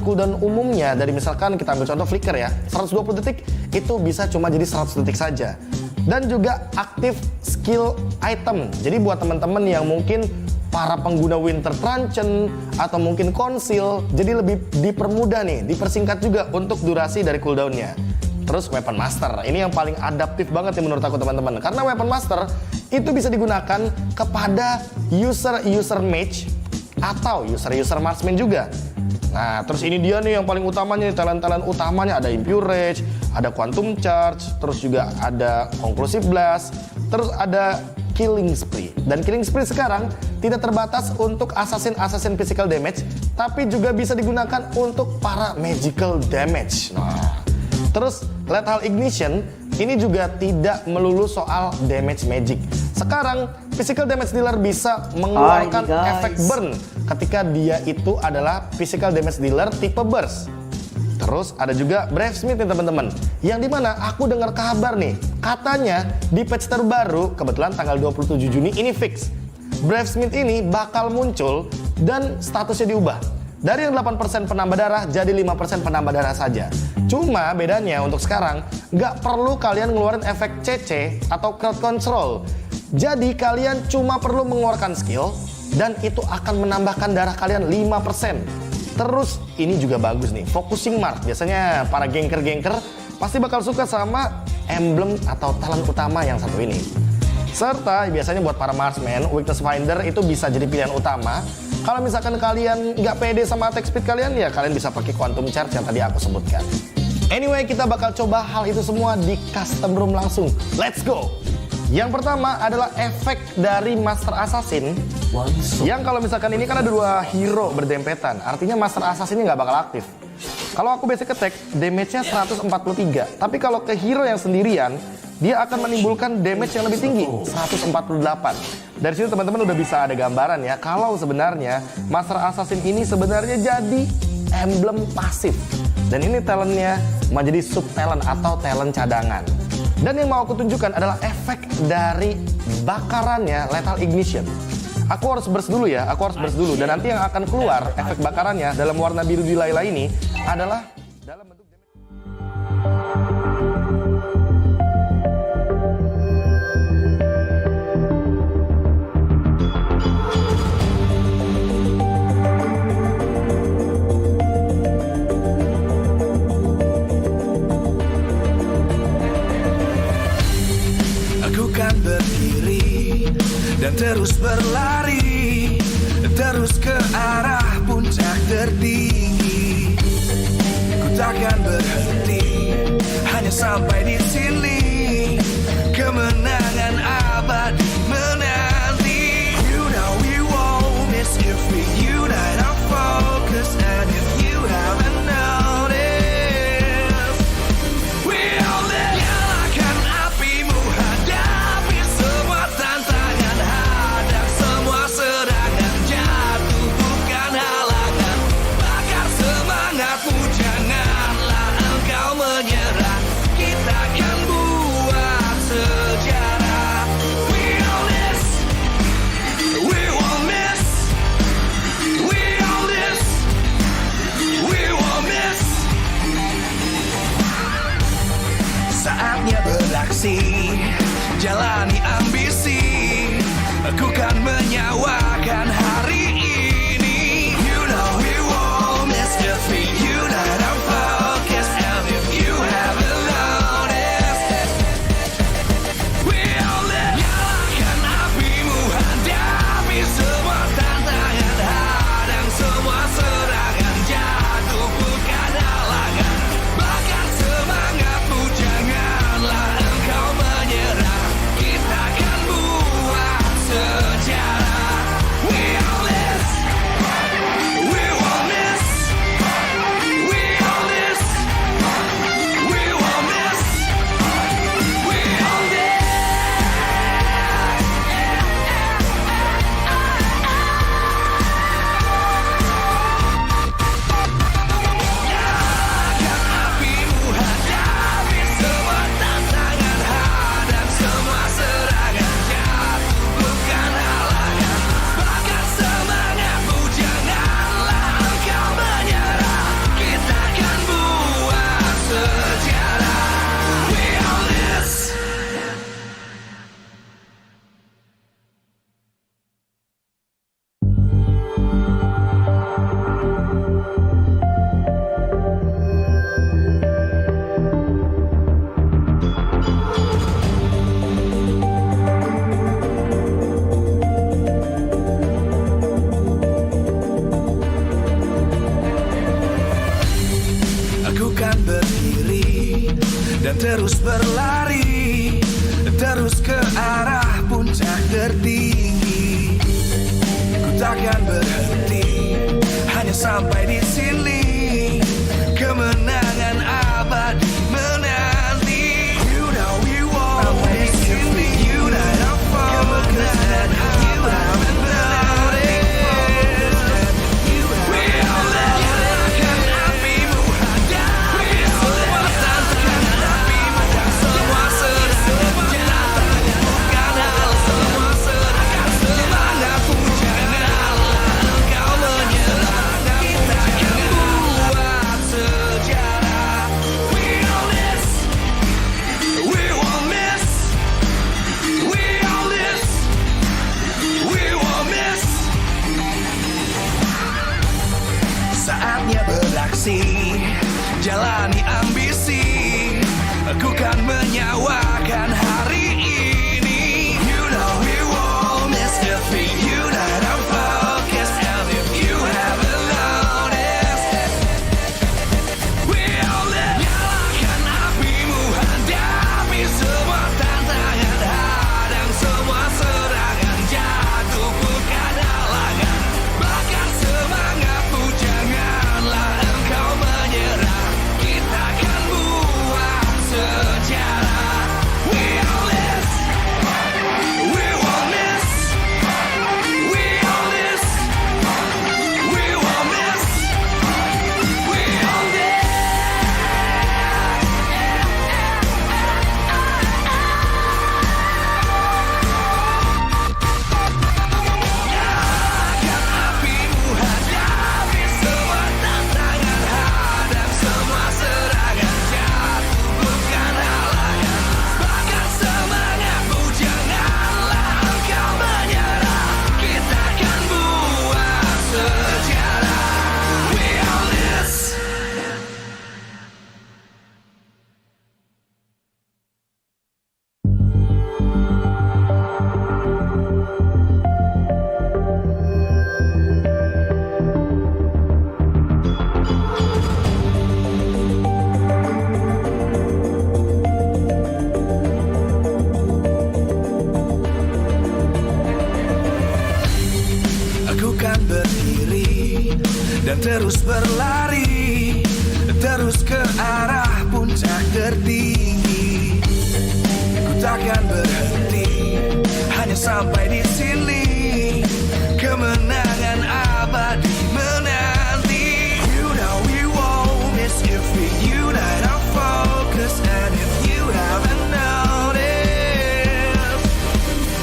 cooldown umumnya dari misalkan kita ambil contoh flicker ya, 120 detik itu bisa cuma jadi 100 detik saja. Dan juga aktif skill item. Jadi buat teman-teman yang mungkin para pengguna Winter Truncheon atau mungkin Conceal, jadi lebih dipermudah nih, dipersingkat juga untuk durasi dari cooldownnya. Terus Weapon Master, ini yang paling adaptif banget nih menurut aku teman-teman. Karena Weapon Master itu bisa digunakan kepada user mage atau user marksman juga. Nah, terus ini dia nih yang paling utamanya, talent-talent utamanya ada Impure Rage, ada Quantum Charge, terus juga ada Conclusive Blast, terus ada Killing Spree. Dan Killing Spree sekarang tidak terbatas untuk assassin physical damage, tapi juga bisa digunakan untuk para magical damage. Nah, terus Lethal Ignition ini juga tidak melulu soal damage magic. Sekarang physical damage dealer bisa mengeluarkan efek burn ketika dia itu adalah physical damage dealer tipe burst. Terus ada juga Bravesmith nih teman-teman, yang dimana aku dengar kabar nih, katanya di patch terbaru, kebetulan tanggal 27 Juni ini fix, Bravesmith ini bakal muncul dan statusnya diubah. Dari yang 8% penambah darah jadi 5% penambah darah saja. Cuma bedanya untuk sekarang nggak perlu kalian ngeluarin efek CC atau crowd control. Jadi kalian cuma perlu mengeluarkan skill dan itu akan menambahkan darah kalian 5%. Terus ini juga bagus nih, focusing mark. Biasanya para gangker pasti bakal suka sama emblem atau talent utama yang satu ini. Serta biasanya buat para marksman, weakness finder itu bisa jadi pilihan utama. Kalau misalkan kalian nggak pede sama attack speed kalian, ya kalian bisa pakai quantum charge yang tadi aku sebutkan. Anyway, kita bakal coba hal itu semua di custom room langsung. Let's go! Yang pertama adalah efek dari Master Assassin. Yang kalau misalkan ini kan ada dua hero berdempetan, artinya Master Assassin ini nggak bakal aktif. Kalau aku basic attack, damage-nya 143. Tapi kalau ke hero yang sendirian, dia akan menimbulkan damage yang lebih tinggi, 148. Dari sini teman-teman udah bisa ada gambaran ya, kalau sebenarnya Master Assassin ini sebenarnya jadi emblem pasif. Dan ini talentnya menjadi sub talent atau talent cadangan. Dan yang mau aku tunjukkan adalah efek dari bakarannya Lethal Ignition. Aku harus burst dulu ya, Dan nanti yang akan keluar efek bakarannya dalam warna biru di Layla ini adalah dalam bentuk dan terus berlari, terus ke arah puncak tertinggi. Ku takkan berhenti, hanya sampai di sini. Kemenangan abadi menanti. You know we won't miss if we unite our focus. And if you haven't noticed, we all live. Nyalakan apimu, hadapi semua tantangan, hadang semua serangan, jatuh bukan halangan. Bakar semangatmu, janganlah engkau menyerah. Kita akan buat sejarah. We all this, we won't miss. We all this, we won't miss. Saatnya beraksi, jalani ambisi. Aku kan menyawakan hari ini. You know we won't miss if we unite our focus. And if you haven't noticed, we all live. Nyalakan apimu, hadapi semua tantangan, hadang semua serangan, jatuh bukan halangan. Bakar semangatmu, janganlah engkau menyerah. Kita akan buat sejarah. dan terus berlari, terus ke arah puncak tertinggi. Ku takkan berhenti, hanya sampai di sini. Kemenangan abadi menanti. You know we won't miss if we unite our focus. And you haven't noticed. We'll nyalakan apimu, hadapi semua tantangan apimu dan semua serangan jangan. Bukan hal semua serangan semangatmu, janganlah engkau menyerah. Kita akan buat sejarah. We all this, we won't miss. We all this, we won't miss. Saatnya beraksi, jalani ambisi. Aku kan menyawakan hari ini. You know we won't miss if we unite our focus. And if you haven't noticed, we'll nyalakan apimu, hadapi semua tantangan, hadang semua serangan, jatuh bukan halangan. Bakar semangatmu, janganlah engkau menyerah. Kita akan buat sejarah. We all this, we won't miss. We all this, we won't miss. We all this. Nyalakan apimu, hadapi semua tantangan, hadang semua serangan, jatuh bukan halangan. Bakar semangatmu, janganlah engkau menyerah. Kita akan buat sejarah. We all this. Aku kan berdiri dan terus berlari, terus ke arah puncak tertinggi. Ku takkan berhenti, hanya sampai di sini. Kemenangan abadi menanti. You know we won't miss if we unite our focus. And if you haven't noticed,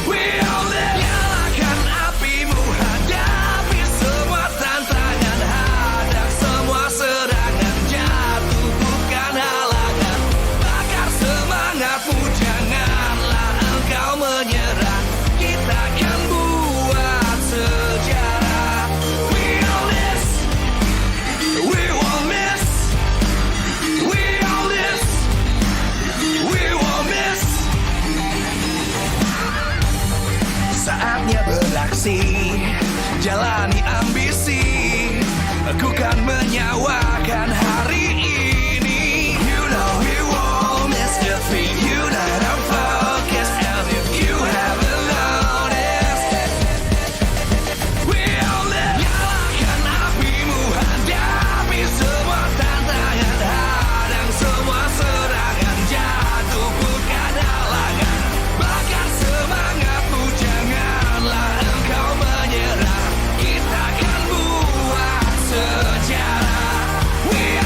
we'll nyalakan apimu, hadapi semua tantangan, hadang semua serangan, jatuh bukan halangan. Bakar semangatmu, janganlah engkau menyerah. Kita akan buat sejarah. We all this, we won't miss. We all this, we won't miss. Saatnya beraksi, jalani ambisi. Aku kan menyawakan hari ini. You know we won't miss if we unite our focus. And if you haven't noticed, we'll nyalakan apimu, hadapi semua tantangan, hadang semua serangan, jatuh bukan halangan. Bakar semangatmu, janganlah engkau menyerah. Kita akan buat sejarah. We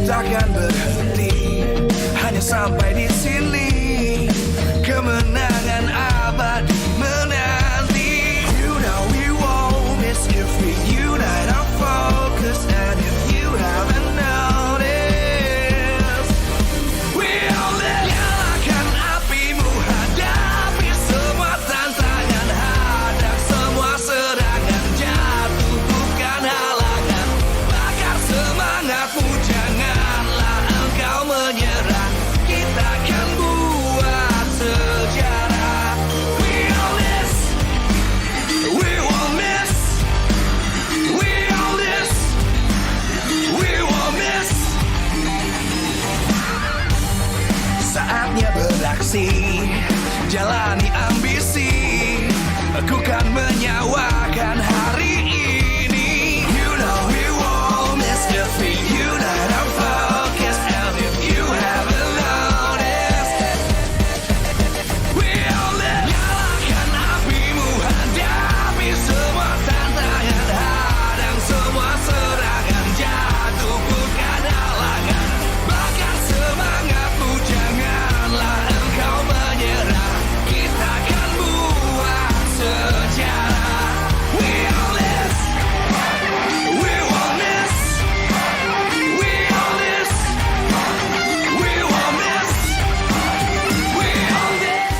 takkan berhenti hanya sampai di sini. Kemenangan abadi menanti. You know we won't miss if we unite our focus. And if you haven't noticed, we all live. Nyalakan apimu, hadapi semua tantangan, hadang semua serangan, jatuh bukan halangan. Bakar semangatmu, janganlah engkau menyerah. Kita akan buat sejarah. We all this, we won't miss. We all this, we won't miss. Saatnya beraksi, jalani ambisi. Aku kan menyawakan hari ini. You know we won't miss if we unite our focus. And if you haven't noticed, we all live. Nyalakan apimu, hadapi semua tantangan, hadang semua serangan, jatuh bukan halangan. Bakar semangatmu, janganlah engkau menyerah. Kita akan buat sejarah. We all this, we won't miss. We all this, we won't miss. We all this.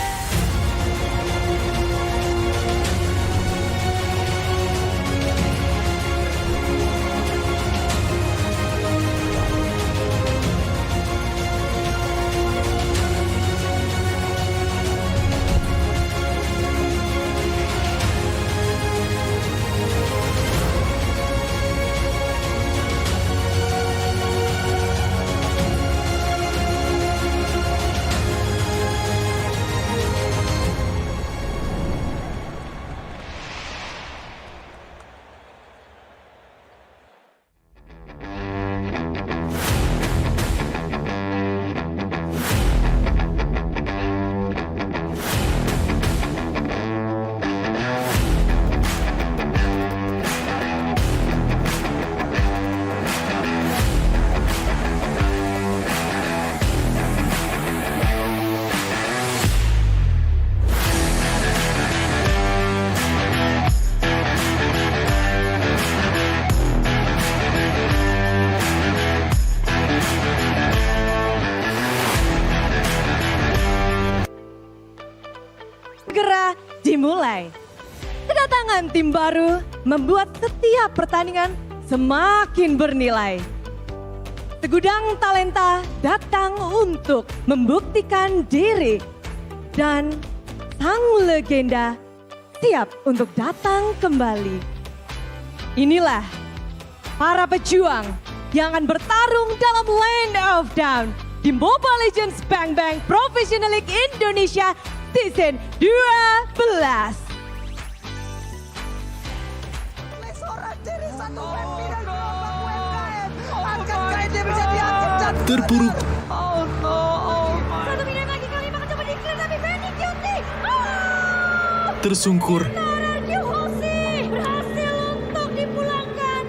Segera dimulai. Kedatangan tim baru membuat setiap pertandingan semakin bernilai. Segudang talenta datang untuk membuktikan diri. Dan sang legenda siap untuk datang kembali. Inilah para pejuang yang akan bertarung dalam Land of Down di Mobile Legends Bang Bang Professional League Indonesia Season 12. Seorang diri satu pimpinan kelompok UMKM. Akankah ini menjadi akhir dan Terpuruk, Satu minit lagi kali bakal coba di-clear tapi Benny Cuti. tersungkur, Radio Hosi berhasil untuk dipulangkan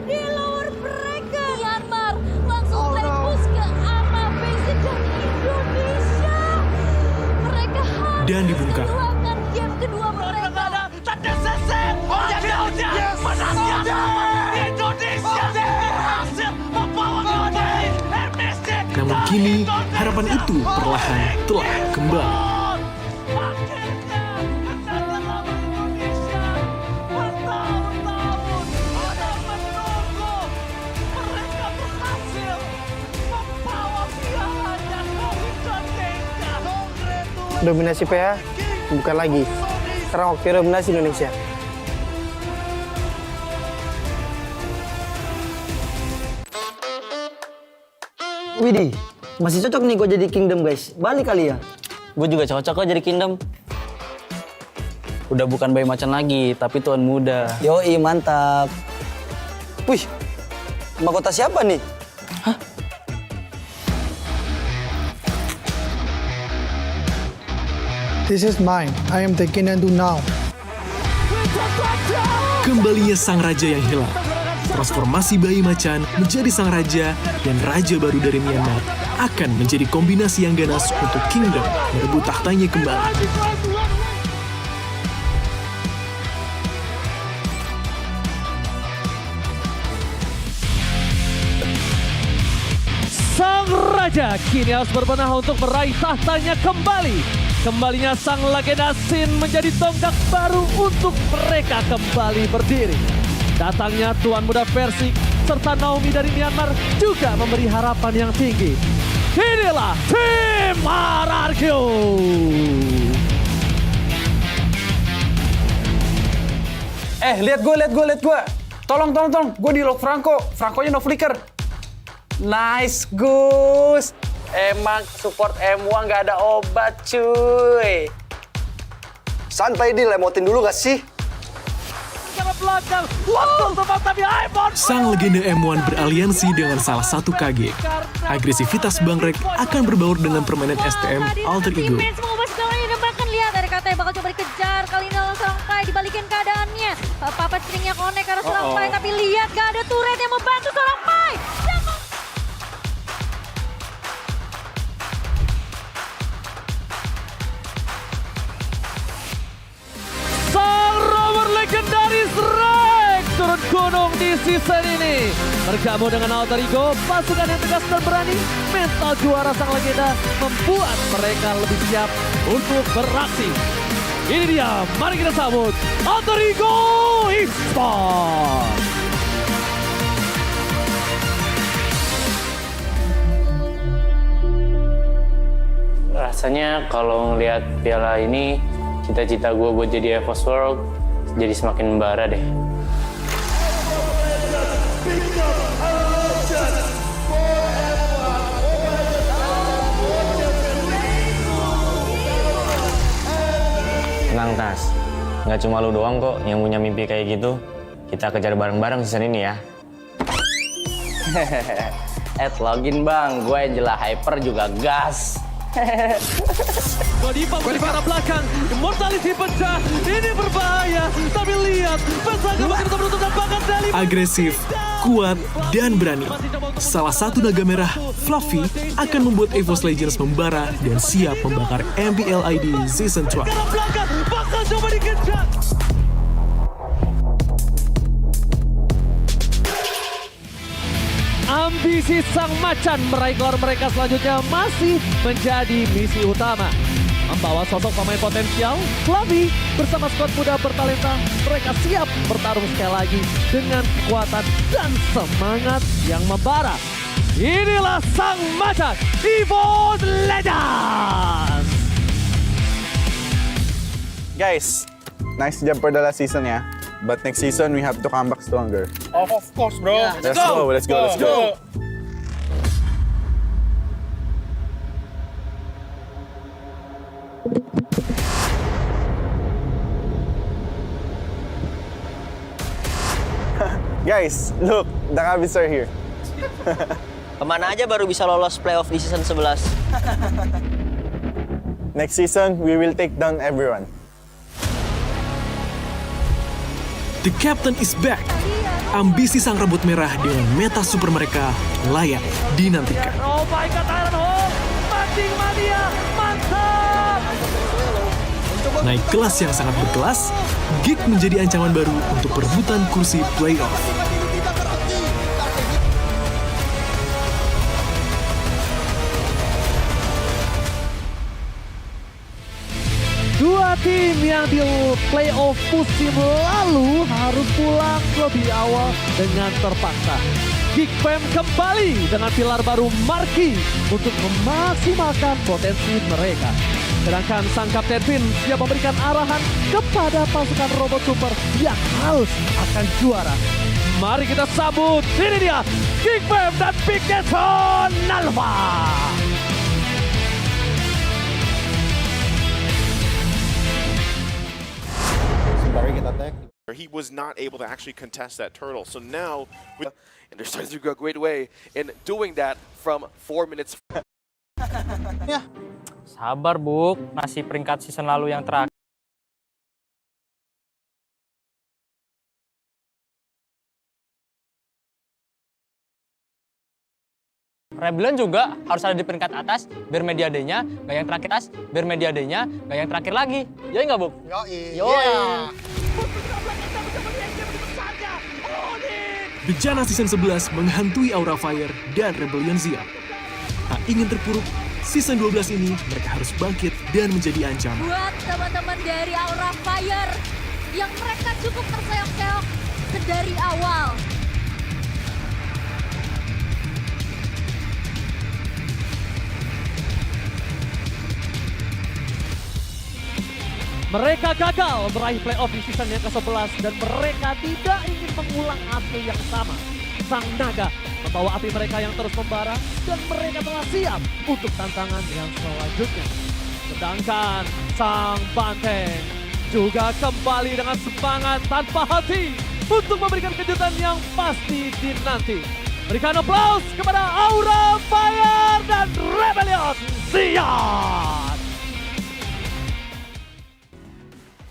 di lower bracket. Myanmar langsung tembus ke arah basic dari Indonesia. Mereka harus dan dibungkam. mengeluarkan game kedua mereka. Namun kini harapan itu perlahan telah kembali. Dominasi PA bukan lagi. Sekarang waktu dominasi Indonesia. Widih, masih cocok nih gue jadi Kingdom guys. Balik kali ya. Gue juga cocok kok jadi Kingdom. Udah bukan bayi macan lagi, tapi tuan muda. Yoi, mantap. Wih, mahkota siapa nih? This is mine. I am taking and do now. Kembalinya sang raja yang hilang. transformasi bayi macan menjadi sang raja dan raja baru dari Myanmar akan menjadi kombinasi yang ganas untuk Kingdom merebut tahtanya kembali. Sang raja kini harus berbenah untuk meraih tahtanya kembali. Kembalinya sang legenda Sin menjadi tonggak baru untuk mereka kembali berdiri. Datangnya tuan muda Persik serta Naomi dari Myanmar juga memberi harapan yang tinggi. Inilah tim RRQ. Lihat gue. Tolong. Gue di lock Franco-nya no flicker. Nice, Gus. Emang support M1 gak ada obat, cuy. Santai di lemotin dulu gak sih? Sang legenda M1 beraliansi dengan salah satu KG. Agresivitas Bang Rek akan berbaur dengan permainan STM Alter Ego. Bahkan lihat dari katanya bakal coba dikejar. Kali ini lawan Serang Pai dibalikin keadaannya. Papat stringnya connect karena Serang Pai. Tapi lihat gak ada turret yang membantu Serang Pai. Legendaris Rek turun gunung di season ini. Bergabung dengan Alter Ego, pasukan yang tegas dan berani, mental juara sang legenda membuat mereka lebih siap untuk beraksi. Ini dia, mari kita sambut Alter Ego Esports. Rasanya kalau ngelihat piala ini, cita-cita gue buat jadi EVOS World jadi semakin membara deh. Tenang Tas, nggak cuma lu doang kok yang punya mimpi kayak gitu. Kita kejar bareng-bareng season ini ya. Login bang, gue Angela Hyper juga gas. Godiva ke arah belakang, Immortality pecah, ini berbahaya. Tapi lihat, Pesaka begitu menutup tembakan dari Agresif, kuat, dan berani. Salah satu naga merah, Fluffy, akan membuat EVOS Legends membara dan siap membakar MPL ID Season 12. ke arah belakang, bakal coba dikejar. Ambisi sang macan meraih gelar mereka selanjutnya masih menjadi misi utama. Membawa sosok pemain potensial, Fluffy bersama skuad muda bertalenta, mereka siap bertarung sekali lagi dengan kekuatan dan semangat yang membara. Inilah sang macan, EVOS Legends! Guys, nice job for the last season ya. But next season we have to come back stronger. Of course, bro. Yeah. Let's go. Guys, look, the Cavs are here. Kemana aja baru bisa lolos playoff di season 11? Next season, we will take down everyone. The Captain is back. Ambisi sang rambut merah dengan meta super mereka layak dinantikan. Oh my god, Iron Hawk! Mancing mania, mantap! Naik kelas yang sangat berkelas, Geek menjadi ancaman baru untuk perebutan kursi playoff. Dua tim yang di playoff musim lalu harus pulang lebih awal dengan terpaksa. Geek Fam kembali dengan pilar baru Marki untuk memaksimalkan potensi mereka. Sedangkan sang Kapten Finn siap memberikan arahan kepada pasukan robot super yang haus akan juara. Mari kita sambut, ini dia Geek Fam dan Big Jason Alpha. He was not able to actually contest that turtle. So now, and they're starting to go a great way in doing that from 4 minutes. Sabar, Buk. Masih peringkat season lalu yang terakhir. Rebellion juga harus ada di peringkat atas biar media day-nya gak yang terakhir atas, biar media day-nya gak yang terakhir lagi. Yoi nggak, Bob? Yoi. Bejana season 11 menghantui Aura Fire dan Rebellion Zion. Tak ingin terpuruk, season 12 ini mereka harus bangkit dan menjadi ancaman. Buat teman-teman dari Aura Fire yang mereka cukup terseok-seok dari awal. Mereka gagal meraih playoff di season yang ke-11 dan mereka tidak ingin mengulang hasil yang sama. Sang Naga membawa api mereka yang terus membara dan mereka telah siap untuk tantangan yang selanjutnya. Sedangkan Sang Banteng juga kembali dengan semangat tanpa hati untuk memberikan kejutan yang pasti dinanti. Berikan aplaus kepada Aura Fire dan Rebellion Zion.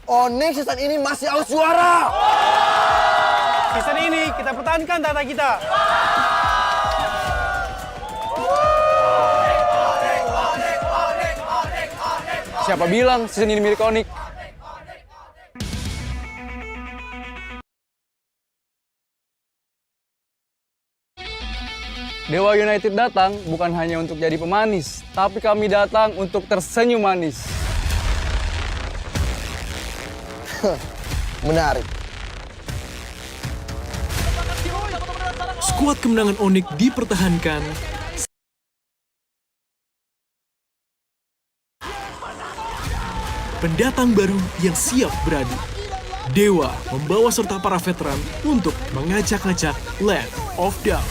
Onyx season ini masih haus juara. Season ini kita pertahankan tata kita. Siapa bilang season ini milik Onyx? Dewa United datang bukan hanya untuk jadi pemanis, tapi kami datang untuk tersenyum manis. Menarik. Skuad kemenangan Onyx dipertahankan. Pendatang baru yang siap beradu. Dewa membawa serta para veteran untuk mengacak-ngacak Land of Doubt.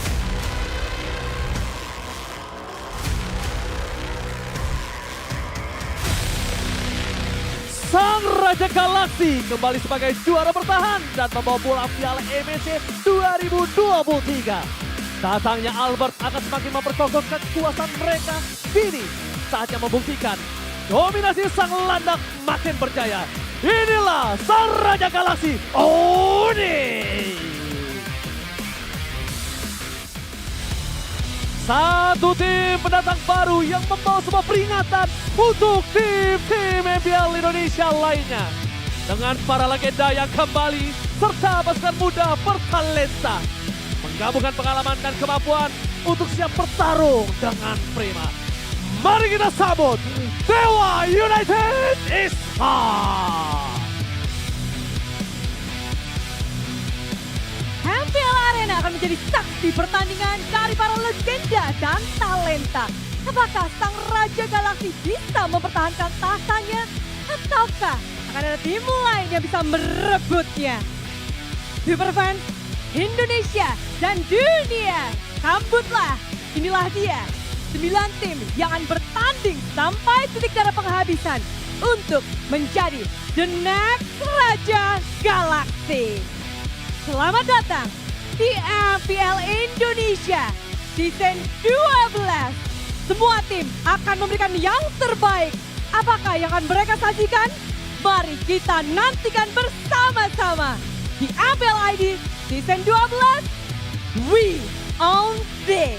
Sang Raja Galaksi kembali sebagai juara bertahan dan membawa pulang piala MSC 2023. Datangnya Albert akan semakin memperkokohkan kekuasaan mereka. Kini saatnya membuktikan dominasi sang landak makin berjaya. Inilah Sang Raja Galaksi Onyx. Satu tim pendatang baru yang membawa sebuah peringatan untuk tim-tim MPL Indonesia lainnya. Dengan para legenda yang kembali serta pasukan muda bertalenta. Menggabungkan pengalaman dan kemampuan untuk siap bertarung dengan prima. Mari kita sambut Dewa United Esports. MPL Arena akan menjadi saksi pertandingan dari para legenda dan talenta. Apakah Sang Raja Galaksi bisa mempertahankan tahtanya? Ataukah akan ada tim lain yang bisa merebutnya? Superfans Indonesia dan dunia, sambutlah. Inilah dia, 9 tim yang akan bertanding sampai titik darah penghabisan untuk menjadi the next Raja Galaksi. Selamat datang di MPL Indonesia Season 12. Semua tim akan memberikan yang terbaik. Apakah yang akan mereka sajikan? Mari kita nantikan bersama-sama di MPL ID Season 12. We own this.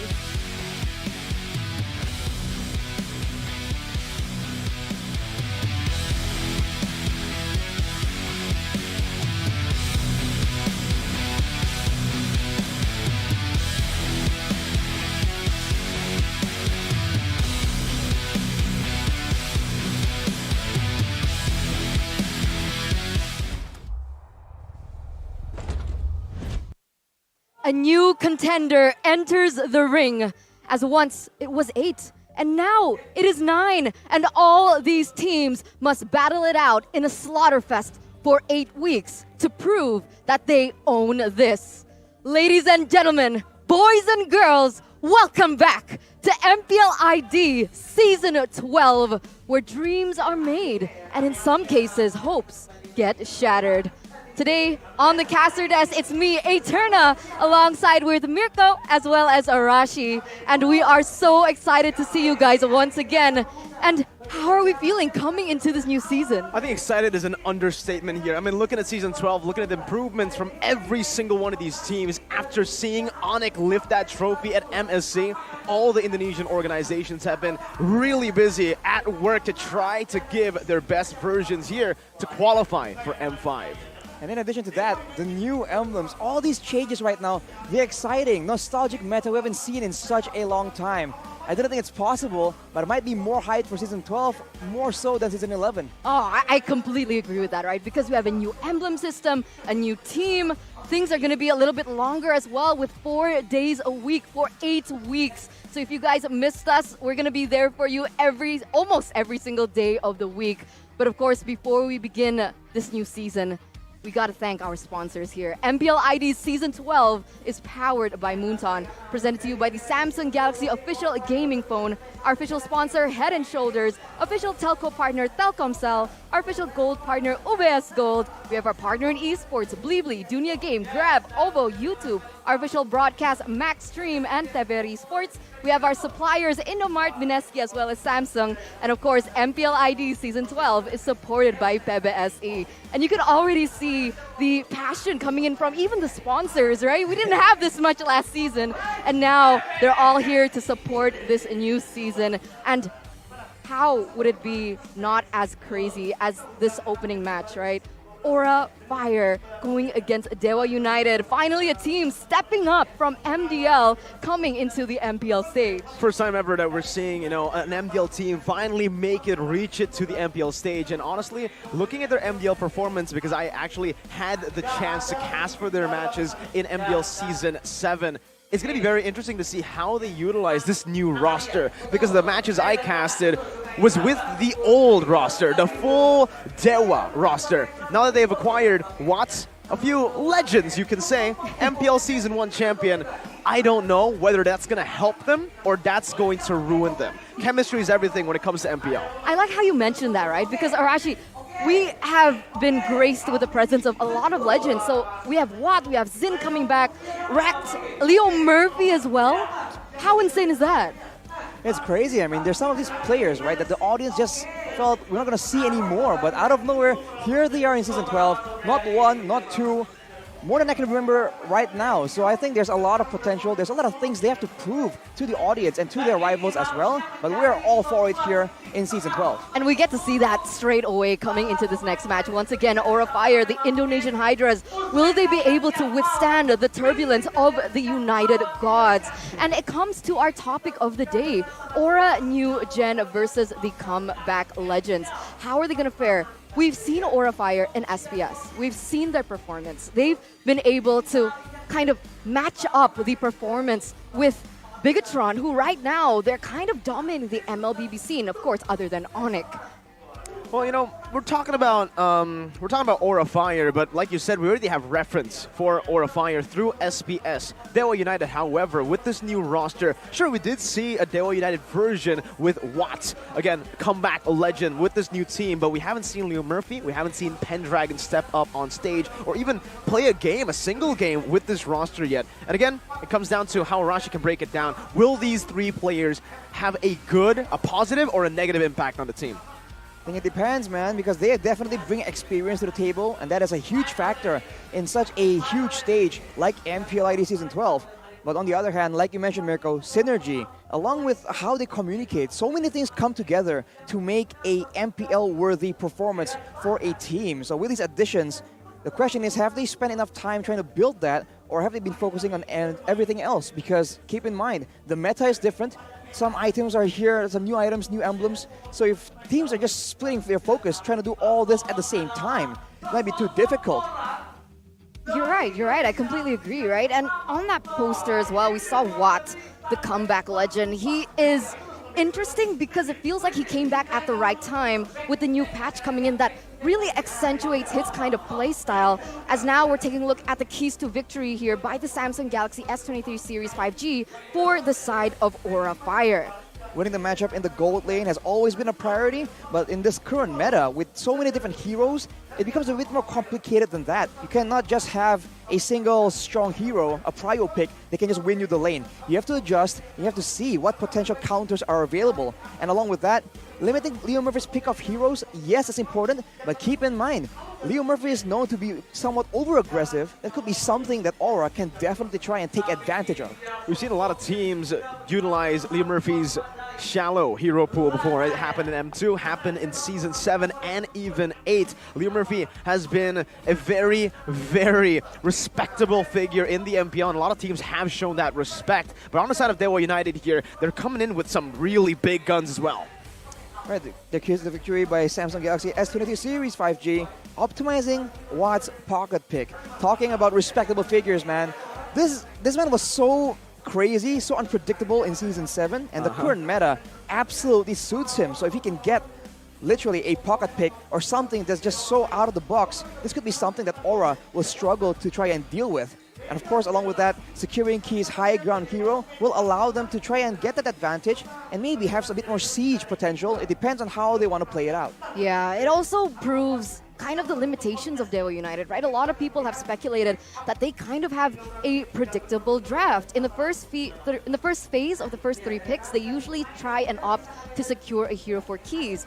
A new contender enters the ring, as once it was 8, and now it is 9, and all these teams must battle it out in a slaughterfest for 8 weeks to prove that they own this. Ladies and gentlemen, boys and girls, welcome back to MPL ID Season 12, where dreams are made, and in some cases, hopes get shattered. Today, on the caster desk, it's me, Eterna, alongside with Mirko, as well as Arashi. And we are so excited to see you guys once again. And How are we feeling coming into this new season? I think excited is an understatement here. I mean, looking at Season 12, looking at the improvements from every single one of these teams, after seeing Onyx lift that trophy at MSC, all the Indonesian organizations have been really busy at work to try to give their best versions here to qualify for M5. And in addition to that, the new emblems, all these changes right now, they're exciting, nostalgic meta we haven't seen in such a long time. I don't think it's possible, but it might be more hype for Season 12, more so than Season 11. Oh, I completely agree with that, right? Because we have a new emblem system, a new team. Things are going to be a little bit longer as well, with 4 days a week for 8 weeks. So if you guys missed us, we're going to be there for you almost every single day of the week. But of course, before we begin this new season, we got to thank our sponsors here. MPL ID's Season 12 is powered by Moonton, presented to you by the Samsung Galaxy official gaming phone, our official sponsor Head & Shoulders, official telco partner Telkomsel, our official gold partner UBS Gold. We have our partner in esports, Blibli, Dunia Game, Grab, Ovo, YouTube, our official broadcast Maxstream and TVRI Sports. We have our suppliers Indomart, Mineski, as well as Samsung. And of course, MPL ID Season 12 is supported by PBSE. And you can already see the passion coming in from even the sponsors, right? We didn't have this much last season, and now they're all here to support this new season. And how would it be not as crazy as this opening match, right? Aura Fire going against Dewa United. Finally a team stepping up from MDL coming into the MPL stage. First time ever that we're seeing, an MDL team finally reach it to the MPL stage. And honestly, looking at their MDL performance, because I actually had the chance to cast for their matches in MDL Season 7, it's going to be very interesting to see how they utilize this new roster, because the matches I casted was with the old roster, the full Dewa roster. Now that they've acquired a few legends, you can say, MPL Season 1 champion, I don't know whether that's going to help them or that's going to ruin them. Chemistry is everything when it comes to MPL. I like how you mentioned that, right? Because Arashi, we have been graced with the presence of a lot of legends. So we have Watt, we have Zin coming back, Rect, Leo Murphy as well. How insane is that? It's crazy. I mean, there's some of these players, right, that the audience just felt we're not going to see anymore. But out of nowhere, here they are in Season 12. Not 1, not 2. More than I can remember right now. So I think there's a lot of potential. There's a lot of things they have to prove to the audience and to their rivals as well. But we're all for it here in Season 12. And we get to see that straight away coming into this next match. Once again, Aura Fire, the Indonesian Hydras, will they be able to withstand the turbulence of the United Gods? And it comes to our topic of the day, Aura New Gen versus the Comeback Legends. How are they going to fare? We've seen Aura Fire in SPS. We've seen their performance. They've been able to kind of match up the performance with Bigatron, who right now, they're kind of dominating the MLBB scene, of course, other than Onyx. Well, we're talking about Aura Fire, but like you said, we already have reference for Aura Fire through SPS. Dewa United, however, with this new roster, sure, we did see a Dewa United version with Watt, again, comeback legend with this new team, but we haven't seen Leo Murphy, we haven't seen Pendragon step up on stage, or even play a single game with this roster yet. And again, it comes down to how Arashi can break it down. Will these three players have a positive, or a negative impact on the team? I think it depends, man, because they definitely bring experience to the table, and that is a huge factor in such a huge stage like MPL ID Season 12. But on the other hand, like you mentioned, Mirko, synergy, along with how they communicate, so many things come together to make a MPL-worthy performance for a team. So with these additions, the question is, have they spent enough time trying to build that, or have they been focusing on everything else? Because keep in mind, the meta is different. Some items are here, some new items, new emblems. So if teams are just splitting their focus, trying to do all this at the same time, it might be too difficult. You're right. I completely agree, right? And on that poster as well, we saw Watt, the comeback legend. He is interesting because it feels like he came back at the right time with the new patch coming in that really accentuates his kind of play style, as now we're taking a look at the keys to victory here by the Samsung Galaxy S23 Series 5G for the side of Aura Fire. Winning the matchup in the gold lane has always been a priority, but in this current meta, with so many different heroes, it becomes a bit more complicated than that. You cannot just have a single strong hero, a prio pick, they can just win you the lane. You have to adjust, you have to see what potential counters are available. And along with that, limiting Leo Murphy's pick of heroes, yes, it's important, but keep in mind, Leo Murphy is known to be somewhat over-aggressive. That could be something that Aura can definitely try and take advantage of. We've seen a lot of teams utilize Leo Murphy's shallow hero pool before. It happened in M2, happened in Season 7 and even 8. Leo Murphy has been a very, very respectable figure in the MPL, and a lot of teams have shown that respect. But on the side of Daewoo United here, they're coming in with some really big guns as well. Right, the keys to the victory by Samsung Galaxy S22 Series 5G, optimizing Watt's pocket pick. Talking about respectable figures, man. This man was so crazy, so unpredictable in Season 7, and the current meta absolutely suits him. So if he can get literally a pocket pick or something that's just so out of the box, this could be something that Aura will struggle to try and deal with. And of course, along with that, securing Key's high ground hero will allow them to try and get that advantage and maybe have a bit more siege potential. It depends on how they want to play it out. Yeah, it also proves kind of the limitations of Daewoo United, right? A lot of people have speculated that they kind of have a predictable draft. In the first phase of the first 3 picks, they usually try and opt to secure a hero for Keys.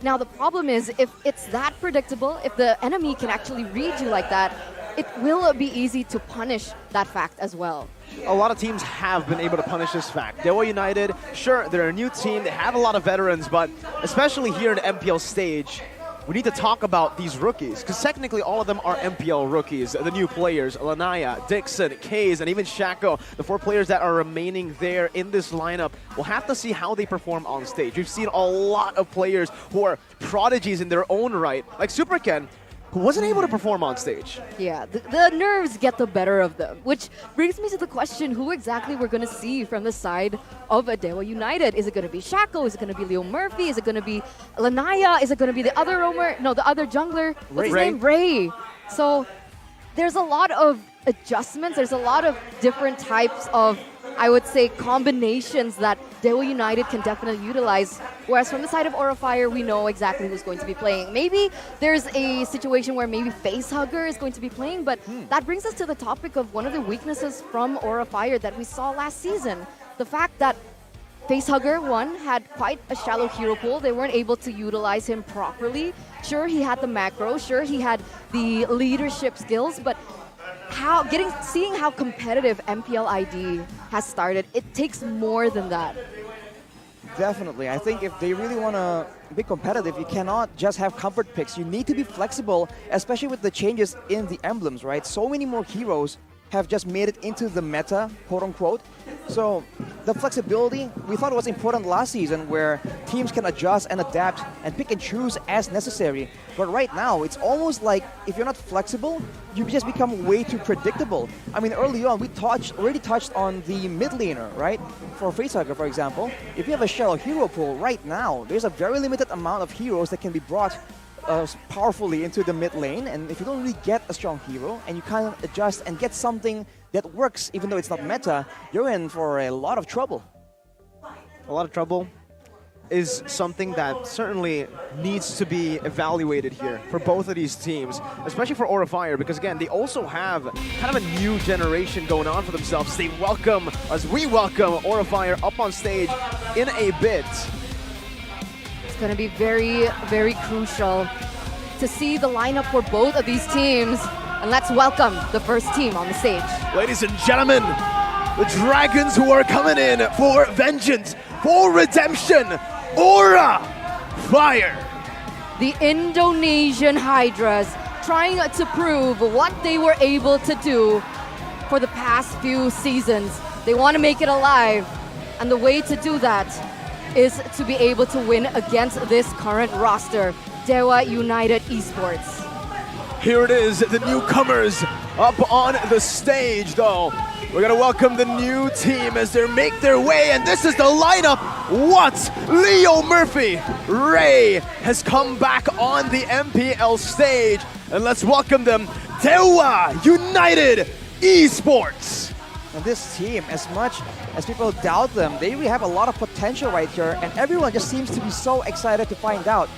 Now, the problem is, if it's that predictable, if the enemy can actually read you like that, it will be easy to punish that fact as well. A lot of teams have been able to punish this fact. Daewoo United, sure, they're a new team, they have a lot of veterans, but especially here in the MPL stage, we need to talk about these rookies, because technically all of them are MPL rookies. The new players, Lanaya, Dixon, Kaze, and even Shaco, the 4 players that are remaining there in this lineup. We'll have to see how they perform on stage. We've seen a lot of players who are prodigies in their own right, like Super Ken, who wasn't able to perform on stage. Yeah, the nerves get the better of them, which brings me to the question, who exactly we're going to see from the side of Daewoo United? Is it going to be Shaco? Is it going to be Leo Murphy? Is it going to be Lanaya? Is it going to be the other roamer? No, the other jungler. What's his name? Ray. So there's a lot of adjustments. There's a lot of different types of, I would say, combinations that Daewoo United can definitely utilize. Whereas from the side of Aura Fire, we know exactly who's going to be playing. Maybe there's a situation where maybe Facehugger is going to be playing, but that brings us to the topic of one of the weaknesses from Aura Fire that we saw last season. The fact that Facehugger, one, had quite a shallow hero pool. They weren't able to utilize him properly. Sure, he had the macro. Sure, he had the leadership skills, but seeing how competitive MPL ID has started, it takes more than that. Definitely. I think if they really want to be competitive, you cannot just have comfort picks. You need to be flexible, especially with the changes in the emblems, right? So many more heroes have just made it into the meta, quote-unquote. So the flexibility, we thought it was important last season where teams can adjust and adapt and pick and choose as necessary. But right now, it's almost like if you're not flexible, you just become way too predictable. I mean, early on, we already touched on the mid laner, right? For Facehugger, for example, if you have a shallow hero pool right now, there's a very limited amount of heroes that can be brought powerfully into the mid lane, and if you don't really get a strong hero and you can't adjust and get something that works even though it's not meta, you're in for a lot of trouble. A lot of trouble is something that certainly needs to be evaluated here for both of these teams, especially for Aura Fire, because again, they also have kind of a new generation going on for themselves. They welcome, as we welcome Aura Fire up on stage in a bit. It's going to be very, very crucial to see the lineup for both of these teams. And let's welcome the first team on the stage. Ladies and gentlemen, the Dragons who are coming in for vengeance, for redemption, Aura Fire. The Indonesian Hydras trying to prove what they were able to do for the past few seasons. They want to make it alive. And the way to do that is to be able to win against this current roster, Daewoo United Esports. Here it is, the newcomers up on the stage, though. We're gonna welcome the new team as they make their way, and this is the lineup. What? Leo Murphy, Ray has come back on the MPL stage, and let's welcome them, Daewoo United Esports. And this team, as much as people doubt them, they really have a lot of potential right here, and everyone just seems to be so excited to find out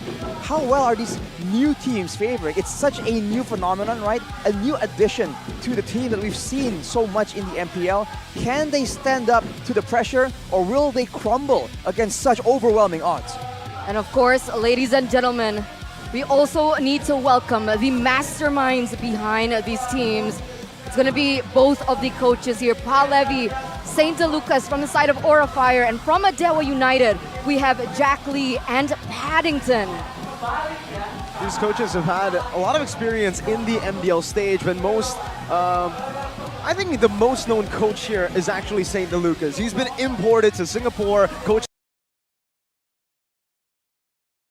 how well are these new teams faring. It's such a new phenomenon, right? A new addition to the team that we've seen so much in the MPL. Can they stand up to the pressure, or will they crumble against such overwhelming odds? And of course, ladies and gentlemen, we also need to welcome the masterminds behind these teams. It's going to be both of the coaches here, Pa Levy, St. Lucas from the side of Aura Fire, and from Adewa United, we have Jack Lee and Paddington. These coaches have had a lot of experience in the MPL stage, but I think the most known coach here is actually St. Lucas. He's been imported to Singapore, coach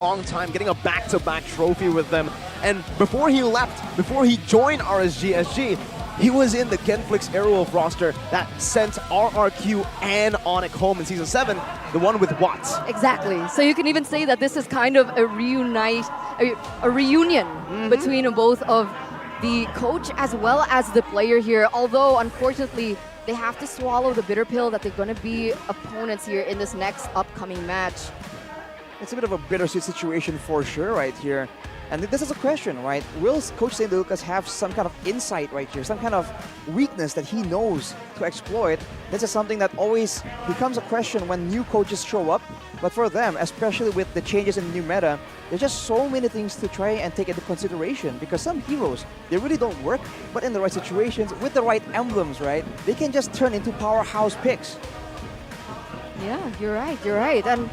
long time, getting a back-to-back trophy with them. And before he left, before he joined RSG, he was in the Genflix Airwolf roster that sent RRQ and Onyx home in Season 7, the one with Watts. Exactly. So you can even say that this is kind of a reunion between both of the coach as well as the player here. Although, unfortunately, they have to swallow the bitter pill that they're going to be opponents here in this next upcoming match. It's a bit of a bittersweet situation for sure right here. And this is a question, right? Will Coach St. Lucas have some kind of insight right here, some kind of weakness that he knows to exploit? This is something that always becomes a question when new coaches show up. But for them, especially with the changes in the new meta, there's just so many things to try and take into consideration, because some heroes, they really don't work, but in the right situations, with the right emblems, right? They can just turn into powerhouse picks. Yeah, you're right. And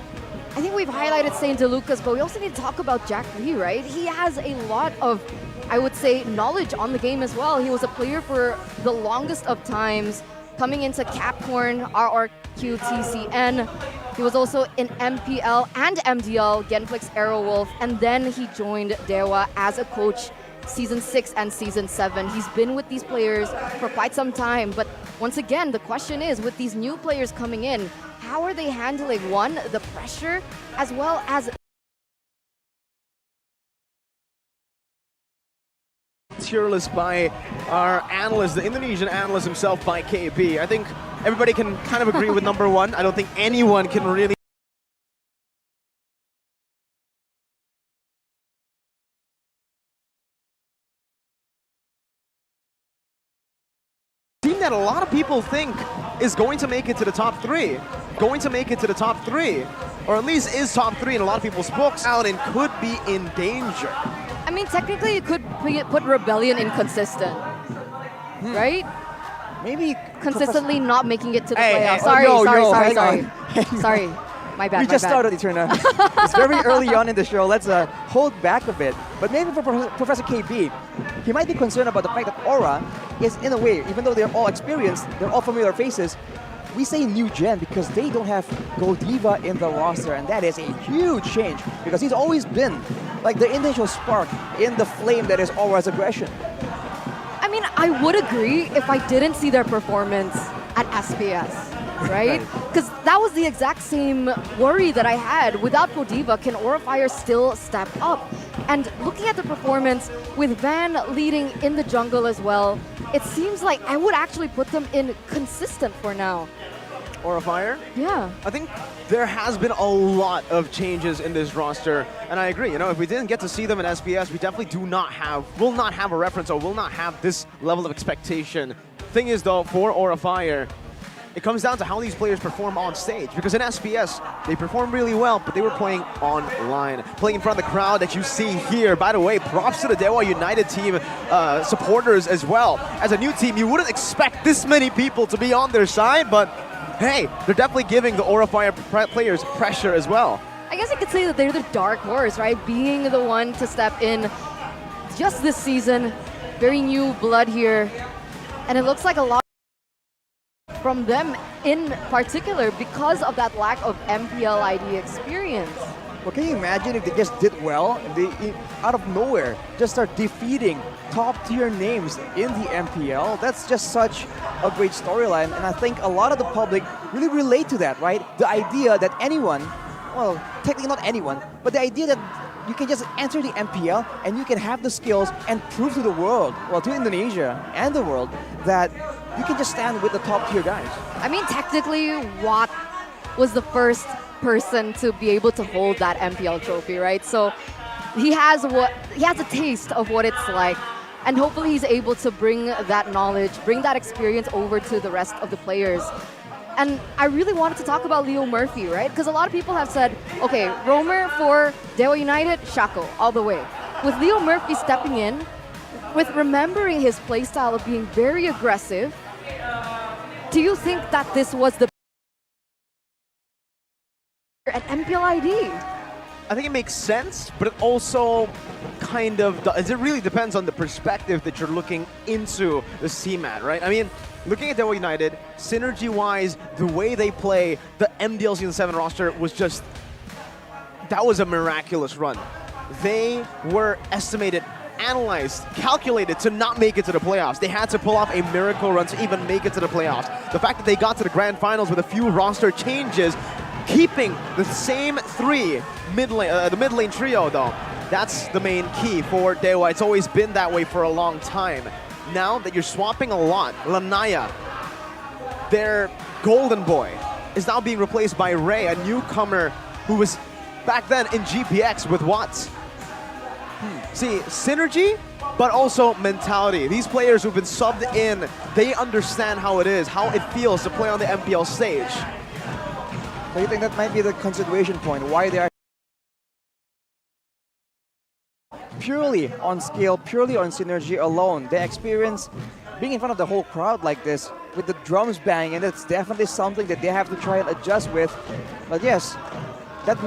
I think we've highlighted St. Lucas, but we also need to talk about Jack Lee, right? He has a lot of, I would say, knowledge on the game as well. He was a player for the longest of times, coming into Capricorn, RRQ, TCN. He was also in MPL and MDL, Genflix Aerowolf, and then he joined Dewa as a coach Season 6 and Season 7. He's been with these players for quite some time, but once again, the question is, with these new players coming in, how are they handling, one, the pressure, as well as tier list by our analyst, the Indonesian analyst himself, by KB. I think everybody can kind of agree with number one. I don't think anyone can really team that a lot of people think is going to make it to the top three. Or at least is top three in a lot of people's books out and could be in danger. I mean, technically, you could put Rebellion inconsistent, right? Maybe consistently not making it to the Hey, playoffs. Sorry. My bad. We just started, Eterna. It's very early on in the show. Let's hold back a bit. But maybe for Professor KB, he might be concerned about the fact that Aura is, in a way, even though they're all experienced, they're all familiar faces, we say new gen because they don't have Godiva in the roster, and that is a huge change because he's always been like the initial spark in the flame that is Aura's aggression. I mean, I would agree if I didn't see their performance at SPS, right? Because that was the exact same worry that I had. Without Godiva, can Aura Fire still step up? And looking at the performance with Van leading in the jungle as well, it seems like I would actually put them in consistent for now. Aura Fire? Yeah. I think there has been a lot of changes in this roster, and I agree, you know, if we didn't get to see them in SPS, we definitely will not have a reference or will not have this level of expectation. Thing is though, for Aura Fire, it comes down to how these players perform on stage, because in SPS, they perform really well, but they were playing online, playing in front of the crowd that you see here. By the way, props to the Dewa United team supporters as well. As a new team, you wouldn't expect this many people to be on their side, but hey, they're definitely giving the Aura Fire players pressure as well. I guess I could say that they're the dark horse, right? Being the one to step in just this season, very new blood here. And it looks like a lot from them in particular because of that lack of MPL ID experience. Well, can you imagine if they just did well, they out of nowhere just start defeating top-tier names in the MPL? That's just such a great storyline, and I think a lot of the public really relate to that, right? The idea that anyone, well, technically not anyone, but the idea that you can just enter the MPL and you can have the skills and prove to the world, well, to Indonesia and the world, that you can just stand with the top tier guys. I mean, technically, Watt was the first person to be able to hold that MPL trophy, right? So he has a taste of what it's like, and hopefully he's able to bring that knowledge, bring that experience over to the rest of the players. And I really wanted to talk about Leo Murphy, right? Because a lot of people have said, okay, Roamer for Dewa United, Shaco, all the way. With Leo Murphy stepping in, with remembering his playstyle of being very aggressive, do you think that this was the at MPL ID? I think it makes sense, but it also kind of does. It really depends on the perspective that you're looking into the team at, right? I mean, looking at Dewa United, synergy-wise, the way they play, the MDL Season 7 roster was just, that was a miraculous run. They were estimated, analyzed, calculated to not make it to the playoffs. They had to pull off a miracle run to even make it to the playoffs. The fact that they got to the grand finals with a few roster changes, keeping the same three the mid lane trio though, that's the main key for Dewa. It's always been that way for a long time. Now that you're swapping a lot, Lanaya, their golden boy, is now being replaced by Ray, a newcomer who was back then in GPX with Watts. See, synergy, but also mentality. These players who've been subbed in, they understand how it is, how it feels to play on the MPL stage. So you think that might be the consideration point, why they are purely on skill, purely on synergy alone. They experience being in front of the whole crowd like this with the drums banging, and it's definitely something that they have to try and adjust with. But yes, that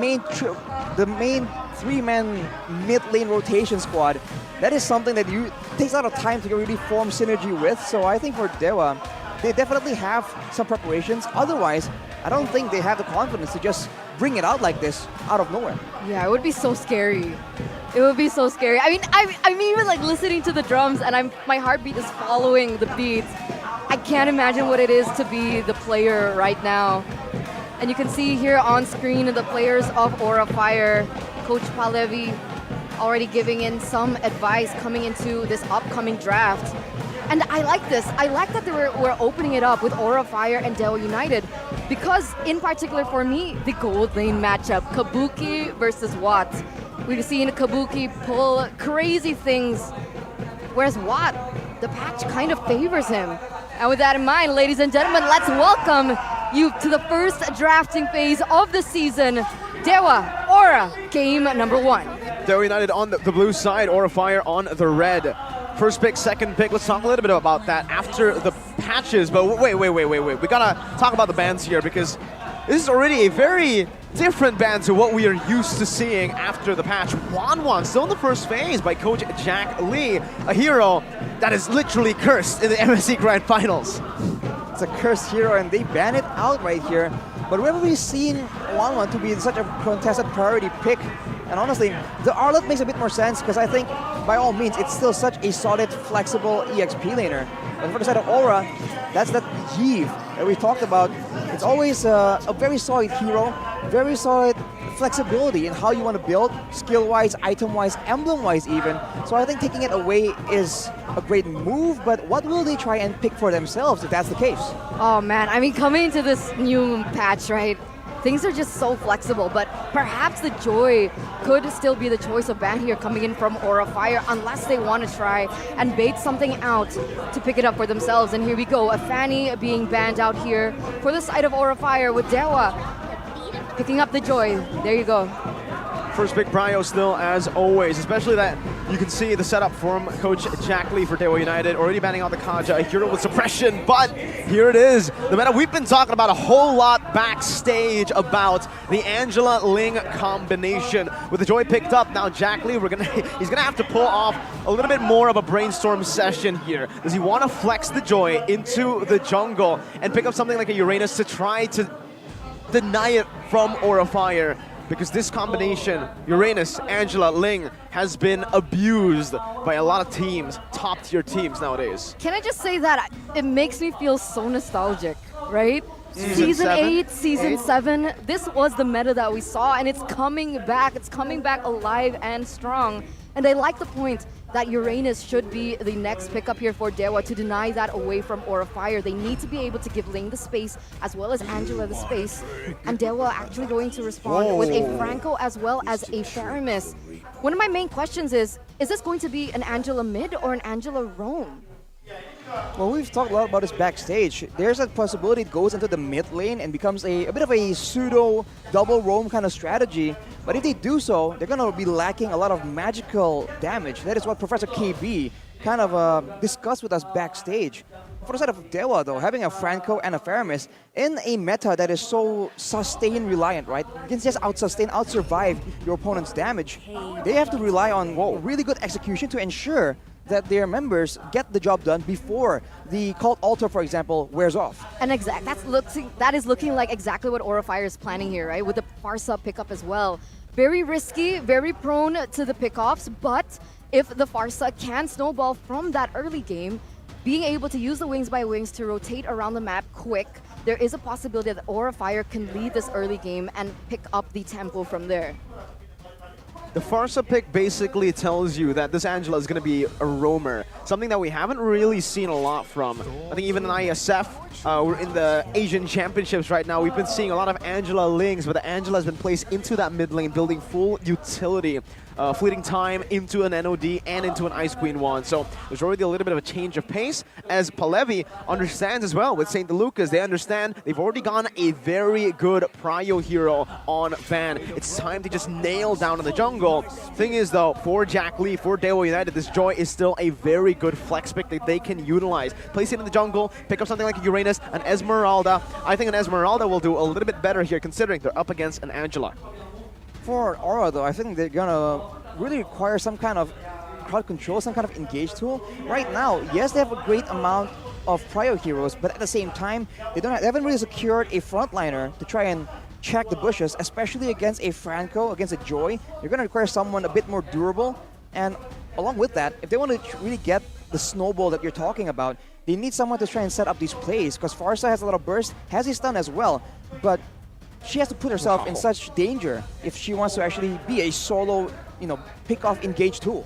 the main three-man mid-lane rotation squad, that is something that takes a lot of time to really form synergy with. So I think for Dewa, they definitely have some preparations. Otherwise, I don't think they have the confidence to just bring it out like this out of nowhere. Yeah, it would be so scary. It would be so scary. I mean, I'm even like listening to the drums, and my heartbeat is following the beats. I can't imagine what it is to be the player right now. And you can see here on screen the players of Aura Fire, Coach Palevi already giving in some advice coming into this upcoming draft. And I like this. I like that we're opening it up with Aura Fire and Dewa United, because in particular for me, the gold lane matchup, Kabuki versus Watt. We've seen Kabuki pull crazy things, whereas Watt, the patch kind of favors him. And with that in mind, ladies and gentlemen, let's welcome you to the first drafting phase of the season. Dewa, Aura, game number 1. Dewa United on the blue side, Aura Fire on the red. First pick, second pick, let's talk a little bit about that after the patches. But wait. We gotta talk about the bans here, because this is already a very different ban to what we are used to seeing after the patch. Wanwan still in the first phase by Coach Jack Lee, a hero that is literally cursed in the MSC Grand Finals. It's a cursed hero, and they ban it out right here. But whenever we've seen Wanwan to be such a contested priority pick, and honestly, the Arlet makes a bit more sense, because I think, by all means, it's still such a solid, flexible EXP laner. And for the side of Aura, that's that Yves that we talked about. It's always a very solid hero, very solid flexibility in how you want to build, skill-wise, item-wise, emblem-wise even. So I think taking it away is a great move, but what will they try and pick for themselves if that's the case? Oh man, I mean, coming into this new patch, right? Things are just so flexible, but perhaps the Joy could still be the choice of ban here coming in from Aura Fire, unless they want to try and bait something out to pick it up for themselves. And here we go, a Fanny being banned out here for the side of Aura Fire, with Dewa picking up the Joy. There you go. First pick Prio still, as always, especially that you can see the setup from Coach Jack Lee for Dewa United, already banning out the Kaja, a hero with suppression, but here it is. The meta we've been talking about a whole lot backstage about the Angela Ling combination. With the Joy picked up, now Jack Lee, he's gonna have to pull off a little bit more of a brainstorm session here. Does he want to flex the Joy into the jungle and pick up something like a Uranus to try to deny it from Aura Fire? Because this combination, Uranus, Angela, Ling, has been abused by a lot of teams, top-tier teams nowadays. Can I just say that it makes me feel so nostalgic, right? Season 8, Season 7, this was the meta that we saw, and it's coming back. It's coming back alive and strong. And I like the point that Uranus should be the next pickup here for Dewa to deny that away from Aura Fire. They need to be able to give Ling the space as well as Angela the space. And Dewa actually going to respond with a Franco as well as a Faramis. One of my main questions is this going to be an Angela mid or an Angela roam? Well, we've talked a lot about this backstage. There's a possibility it goes into the mid lane and becomes a bit of a pseudo double roam kind of strategy. But if they do so, they're going to be lacking a lot of magical damage. That is what Professor KB kind of discussed with us backstage. For the side of Dewa, though, having a Franco and a Faramis in a meta that is so sustain reliant, right? You can just out-sustain, out-survive your opponent's damage. They have to rely on really good execution to ensure that their members get the job done before the Cult Altar, for example, wears off. And that is looking like exactly what Aura Fire is planning here, right? With the Farsa pickup as well. Very risky, very prone to the pickoffs, but if the Farsa can snowball from that early game, being able to use the Wings by Wings to rotate around the map quick, there is a possibility that Aura Fire can lead this early game and pick up the tempo from there. The Farsa pick basically tells you that this Angela is going to be a roamer, something that we haven't really seen a lot from. I think even in ISF, we're in the Asian Championships right now, we've been seeing a lot of Angela Lings, but the Angela has been placed into that mid lane, building full utility. Fleeting time into an NOD and into an Ice Queen wand. So there's already a little bit of a change of pace, as Palevi understands as well with St. DeLucas. They understand they've already gone a very good prio hero on Van. It's time to just nail down in the jungle. Thing is though, for Jack Lee, for Dewa United, this Joy is still a very good flex pick that they can utilize. Place it in the jungle, pick up something like a Uranus, an Esmeralda. I think an Esmeralda will do a little bit better here considering they're up against an Angela. For Aura, though, I think they're gonna really require some kind of crowd control, some kind of engage tool. Right now, yes, they have a great amount of prio heroes, but at the same time, they haven't really secured a frontliner to try and check the bushes, especially against a Franco, against a Joy. You're gonna require someone a bit more durable, and along with that, if they want to really get the snowball that you're talking about, they need someone to try and set up these plays, because Farsa has a lot of burst, has his stun as well, but she has to put herself in such danger if she wants to actually be a solo, pick-off engage tool.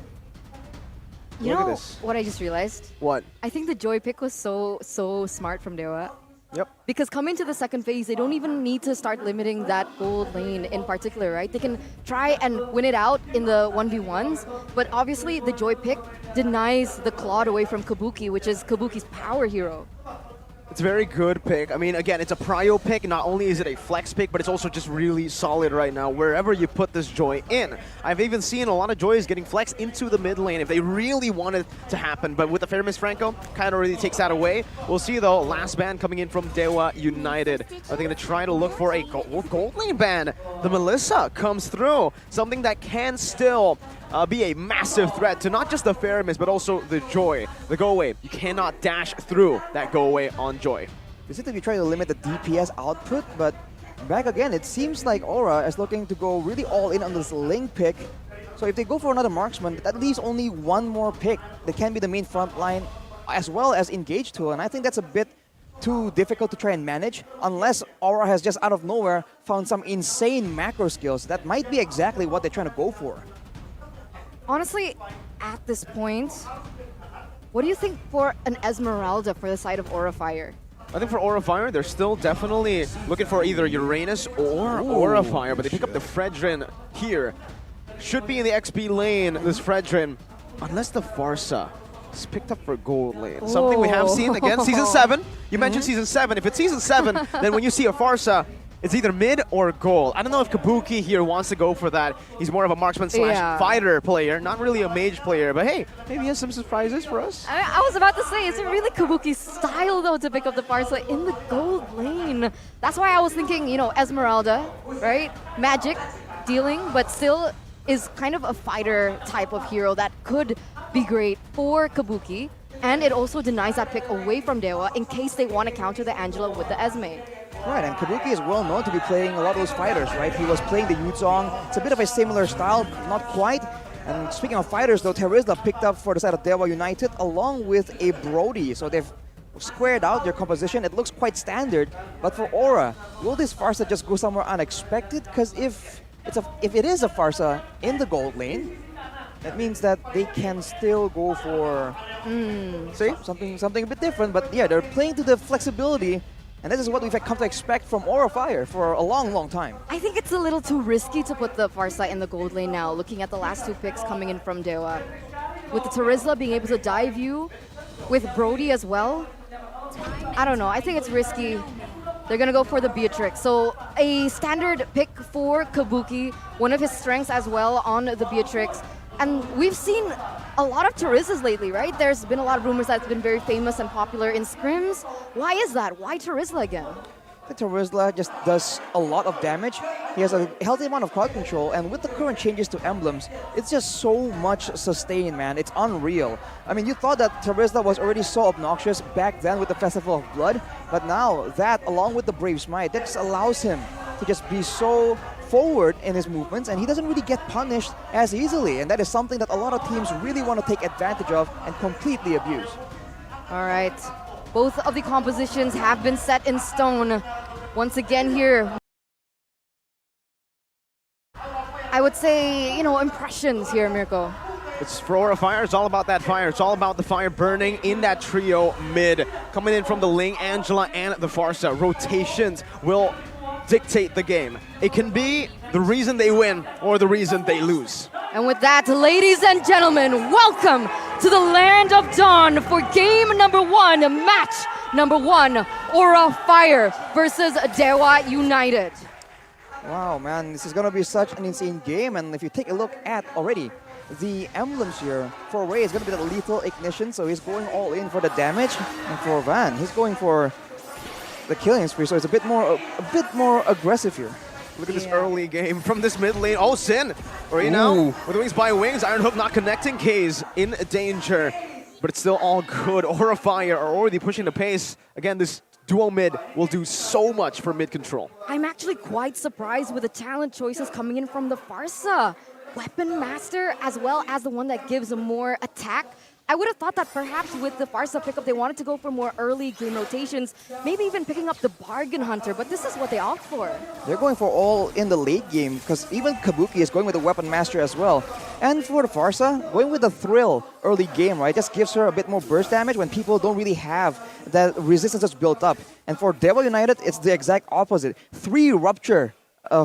You know what I just realized? What? I think the Joy pick was so smart from Dewa. Yep. Because coming to the second phase, they don't even need to start limiting that gold lane in particular, right? They can try and win it out in the 1v1s, but obviously the Joy pick denies the Claude away from Kabuki, which is Kabuki's power hero. It's a very good pick. I mean, again, it's a prio pick. Not only is it a flex pick, but it's also just really solid right now, wherever you put this Joy in. I've even seen a lot of Joys getting flexed into the mid lane if they really want it to happen. But with the Faramis Franco, kind of really takes that away. We'll see, though, last ban coming in from Dewa United. Are they going to try to look for a gold lane ban? The Melissa comes through. Something that can still be a massive threat to not just the Faramis, but also the Joy. The go away. You cannot dash through that go away on Joy. They seem to be trying to limit the DPS output, but back again, it seems like Aura is looking to go really all in on this Ling pick. So if they go for another marksman, that leaves only one more pick that can be the main front line as well as engage tool, and I think that's a bit too difficult to try and manage unless Aura has just out of nowhere found some insane macro skills. That might be exactly what they're trying to go for. Honestly, at this point, what do you think for an Esmeralda for the side of Aura Fire? I think for Aura Fire, they're still definitely looking for either Uranus or Aura Fire, but they pick up the Fredrin here. Should be in the XP lane, this Fredrin, unless the Farsa is picked up for gold lane. Something we have seen, again, Season 7. You mentioned Season 7. If it's Season 7, then when you see a Farsa, it's either mid or gold. I don't know if Kabuki here wants to go for that. He's more of a marksman slash fighter player, not really a mage player, but hey, maybe he has some surprises for us. I was about to say, is it really Kabuki's style though to pick up the Farsa in the gold lane? That's why I was thinking, Esmeralda, right? Magic, dealing, but still is kind of a fighter type of hero that could be great for Kabuki. And it also denies that pick away from Dewa in case they want to counter the Angela with the Esme. Right, and Kabuki is well known to be playing a lot of those fighters, right? He was playing the Yuzong. It's a bit of a similar style, not quite. And speaking of fighters, though, Terizla picked up for the side of Dewa United along with a Brody. So they've squared out their composition. It looks quite standard. But for Aura, will this Farsa just go somewhere unexpected? Because if it is a Farsa in the gold lane, That means that they can still go for something a bit different. But yeah, they're playing to the flexibility, and this is what we've come to expect from Aura Fire for a long time. I think it's a little too risky to put the Farsa in the gold lane now, looking at the last 2 picks coming in from Dewa. With the Terizla being able to dive you, with Brody as well, I don't know, I think it's risky. They're gonna go for the Beatrix. So a standard pick for Kabuki, one of his strengths as well on the Beatrix. And we've seen a lot of Terizlas lately, right? There's been a lot of rumors that it's been very famous and popular in scrims. Why is that? Why Terizla again? The Terizla just does a lot of damage. He has a healthy amount of crowd control, and with the current changes to emblems, it's just so much sustain, man. It's unreal. I mean, you thought that Terizla was already so obnoxious back then with the Festival of Blood, but now that, along with the Brave Smite, that just allows him to just be so forward in his movements, and he doesn't really get punished as easily, and that is something that a lot of teams really want to take advantage of and completely abuse. All right. Both of the compositions have been set in stone. Once again here, I would say, you know, impressions here, Mirko. It's for Aura Fire, it's all about that fire. It's all about the fire burning in that trio mid. Coming in from the Ling, Angela, and the Farsa. Rotations will dictate the game. It can be the reason they win or the reason they lose. And with that, ladies and gentlemen, welcome to the Land of Dawn for game number 1, match number 1, Aura Fire versus Dewa United. Wow, man, this is going to be such an insane game, and if you take a look at already, the emblems here for Ray is going to be the lethal ignition, so he's going all in for the damage, and for Van, he's going for the killing spree, so it's a bit more aggressive here. Look at this early game from this mid lane. Oh, Sin! Right now, with Wings by Wings, Iron Hook not connecting. K's in danger, but it's still all good. Aura Fire are already pushing the pace. Again, this duo mid will do so much for mid control. I'm actually quite surprised with the talent choices coming in from the Farsa. Weapon Master as well as the one that gives more attack. I would have thought that perhaps with the Farsa pickup, they wanted to go for more early game rotations, maybe even picking up the Bargain Hunter, but this is what they opt for. They're going for all in the late game, because even Kabuki is going with the Weapon Master as well. And for the Farsa, going with the Thrill early game, right, just gives her a bit more burst damage when people don't really have that resistance that's built up. And for Dewa United, it's the exact opposite. 3 Rupture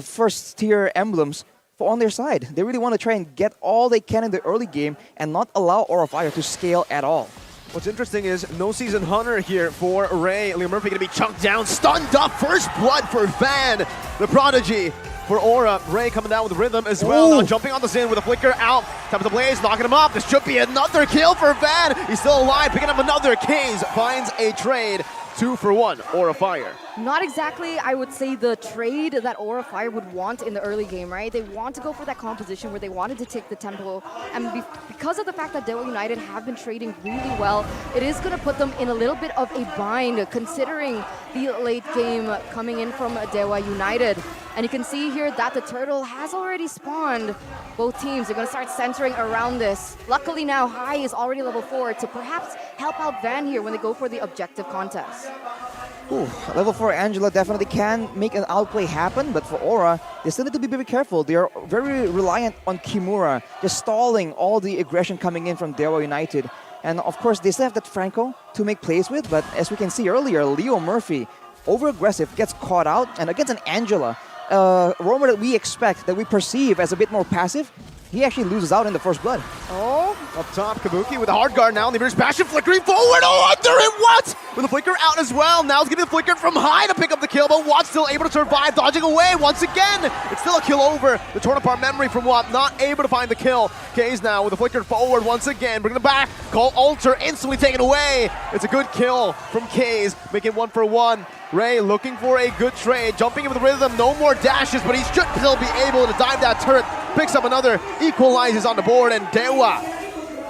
first tier emblems on their side. They really want to try and get all they can in the early game and not allow Aura Fire to scale at all. What's interesting is no Season Hunter here for Ray. Leo Murphy going to be chunked down, stunned up. First blood for Van, the Prodigy for Aura. Ray coming down with rhythm as well. Now jumping on the Sin with a flicker out. Top of the blaze, knocking him up. This should be another kill for Van. He's still alive, picking up another. Kaze finds a trade. 2 for 1, Aura Fire. Not exactly, I would say, the trade that Aura Fire would want in the early game, right? They want to go for that composition where they wanted to take the tempo. And because of the fact that Dewa United have been trading really well, it is going to put them in a little bit of a bind, considering the late game coming in from Dewa United. And you can see here that the turtle has already spawned. Both teams are going to start centering around this. Luckily now, Hai is already level 4 to perhaps help out Van here when they go for the objective contest. Ooh, level 4 Angela definitely can make an outplay happen, but for Aura, they still need to be very careful. They are very reliant on Kimura, just stalling all the aggression coming in from Dewa United. And of course, they still have that Franco to make plays with, but as we can see earlier, Leo Murphy, over-aggressive, gets caught out, and against an Angela, roamer that we expect, that we perceive as a bit more passive, he actually loses out in the first blood. Oh! Up top, Kabuki with a hard guard now. Leverage passion flickering forward. Oh, under it, what? With a flicker out as well. Now it's getting the flicker from High to pick up the kill, but Watt still able to survive, dodging away once again. It's still a kill over. The torn apart memory from Watt, not able to find the kill. Kaze now with a flicker forward once again. Bringing it back. Call Alter instantly taken away. It's a good kill from Kaze, making 1 for 1. Ray looking for a good trade, jumping in with rhythm, no more dashes, but he should still be able to dive that turret. Picks up another, equalizes on the board, and Dewa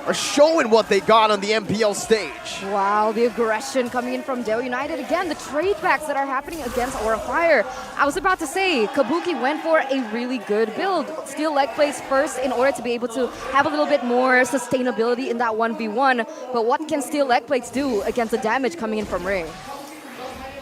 are showing what they got on the MPL stage. Wow, the aggression coming in from Dewa United. Again, the trade backs that are happening against Aura Fire. I was about to say, Kabuki went for a really good build. Steal leg plays first in order to be able to have a little bit more sustainability in that 1v1. But what can Steal leg plates do against the damage coming in from Ray?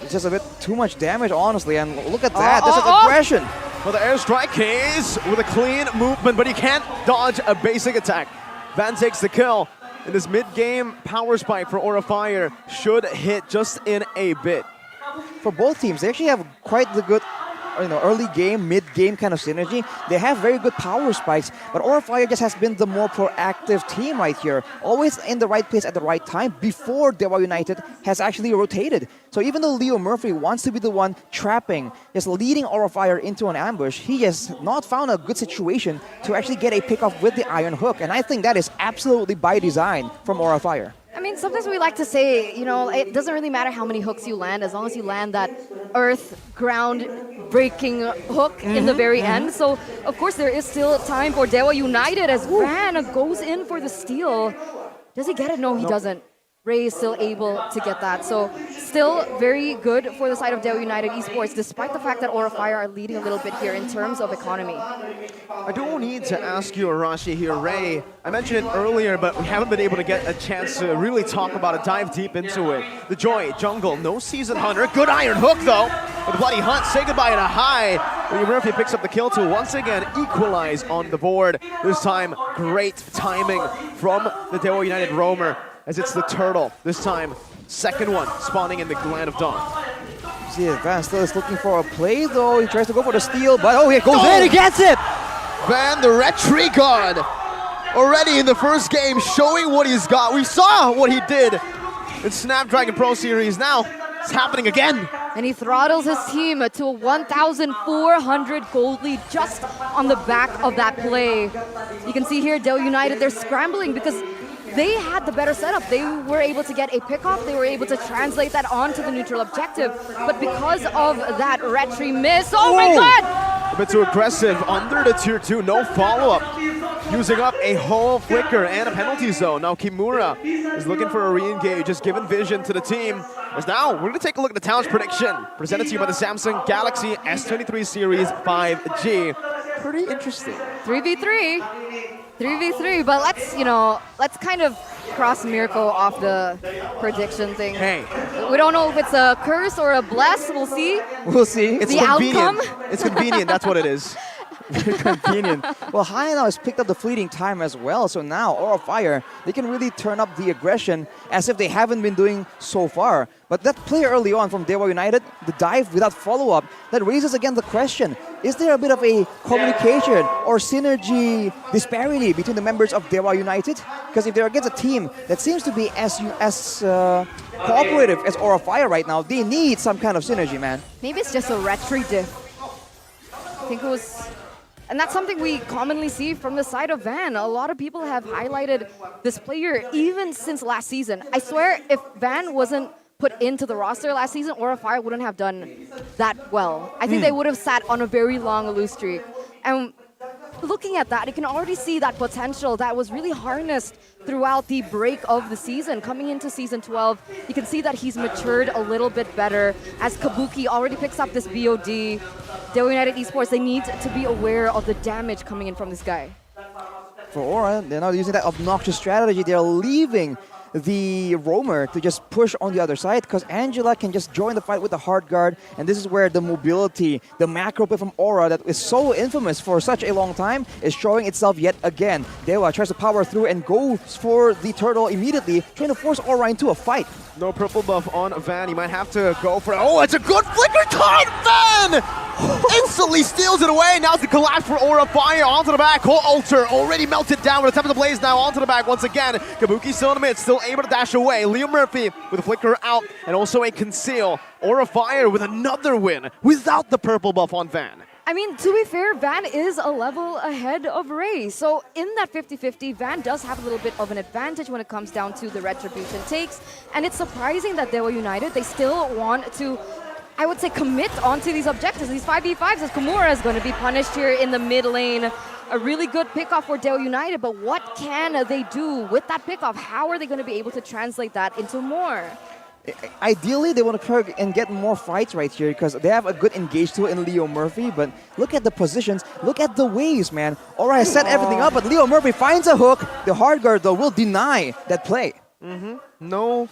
It's just a bit too much damage, honestly, and look at that, this is aggression. for the airstrike. Case with a clean movement, but he can't dodge a basic attack. Van takes the kill. And this mid-game power spike for Aura Fire should hit just in a bit. For both teams, they actually have quite the good early game, mid-game kind of synergy. They have very good power spikes, but Aura Fire just has been the more proactive team right here. Always in the right place at the right time before Dewa United has actually rotated. So even though Leo Murphy wants to be the one trapping, just leading Aura Fire into an ambush, he has not found a good situation to actually get a pickoff with the Iron Hook. And I think that is absolutely by design from Aura Fire. I mean, sometimes we like to say, it doesn't really matter how many hooks you land, as long as you land that earth, ground, breaking hook in the very end. So, of course, there is still time for Dewa United as Van goes in for the steal. Does he get it? No, he doesn't. Ray is still able to get that. So, still very good for the side of Dewa United Esports, despite the fact that Aura Fire are leading a little bit here in terms of economy. I don't need to ask you, Arashi, here, Ray. I mentioned it earlier, but we haven't been able to get a chance to really talk about it, dive deep into it. The Joy, jungle, no Season Hunter. Good Iron Hook, though. With Bloody Hunt, say goodbye to High. Lee Murphy picks up the kill to once again equalize on the board. This time, great timing from the Dewa United roamer, as it's the Turtle. This time, second one, spawning in the Land of Dawn. See, Van still is looking for a play, though. He tries to go for the steal, but he goes in, he gets it! Van, the Red Tree God, already in the first game, showing what he's got. We saw what he did in Snapdragon Pro Series. Now, it's happening again. And he throttles his team to a 1,400 gold lead just on the back of that play. You can see here, Dewa United, they're scrambling because they had the better setup. They were able to get a pickoff. They were able to translate that onto the neutral objective. But because of that retry miss, oh my god! A bit too aggressive under the tier 2, no follow-up. Using up a whole flicker and a penalty zone. Now Kimura is looking for a re-engage, just giving vision to the team. As now, we're going to take a look at the talent prediction. Presented to you by the Samsung Galaxy S23 Series 5G. Pretty interesting. 3v3, but let's kind of cross Mirko off the prediction thing. Hey. We don't know if it's a curse or a bless, we'll see. We'll see. It's the convenient. outcome. It's convenient, that's what it is. Very convenient. Well, High now has picked up the fleeting time as well, so now Aura Fire, they can really turn up the aggression as if they haven't been doing so far. But that play early on from Dewa United, the dive without follow-up, that raises again the question, is there a bit of a communication or synergy disparity between the members of Dewa United? Because if they're against a team that seems to be as cooperative as Aura Fire right now, they need some kind of synergy, man. Maybe it's just a retry diff. I think it was... And that's something we commonly see from the side of Van. A lot of people have highlighted this player even since last season. I swear, if Van wasn't put into the roster last season, Aura Fire wouldn't have done that well. I think they would have sat on a very long lose streak. And looking at that, you can already see that potential that was really harnessed throughout the break of the season. Coming into Season 12, you can see that he's matured a little bit better as Kabuki already picks up this BOD. Dewa United Esports, they need to be aware of the damage coming in from this guy. For Aura, they're not using that obnoxious strategy. They're leaving the roamer to just push on the other side because Angela can just join the fight with the hard guard, and this is where the mobility, the macro play from Aura that is so infamous for such a long time is showing itself yet again. Dewa tries to power through and goes for the turtle immediately, trying to force Aura into a fight. No purple buff on Van. He might have to go for it. Oh, it's a good flicker time! Van instantly steals it away. Now it's the collapse for Aura Fire onto the back. Whole altar already melted down with the top of the blaze now onto the back once again. Kabuki still in the mid, still able to dash away. Leo Murphy with a flicker out and also a conceal. Aura Fire with another win without the purple buff on Van. I mean, to be fair, Van is a level ahead of Ray. So in that 50-50, Van does have a little bit of an advantage when it comes down to the retribution takes. And it's surprising that Dewa United, they still want to, I would say, commit onto these objectives. These 5v5s as Kimura is going to be punished here in the mid lane. A really good pickoff for Dewa United, but what can they do with that pickoff? How are they going to be able to translate that into more? Ideally, they want to try and get more fights right here because they have a good engage tool in Leo Murphy, but look at the positions, look at the waves, man. Aura has set everything up, but Leo Murphy finds a hook. The hard guard, though, will deny that play. No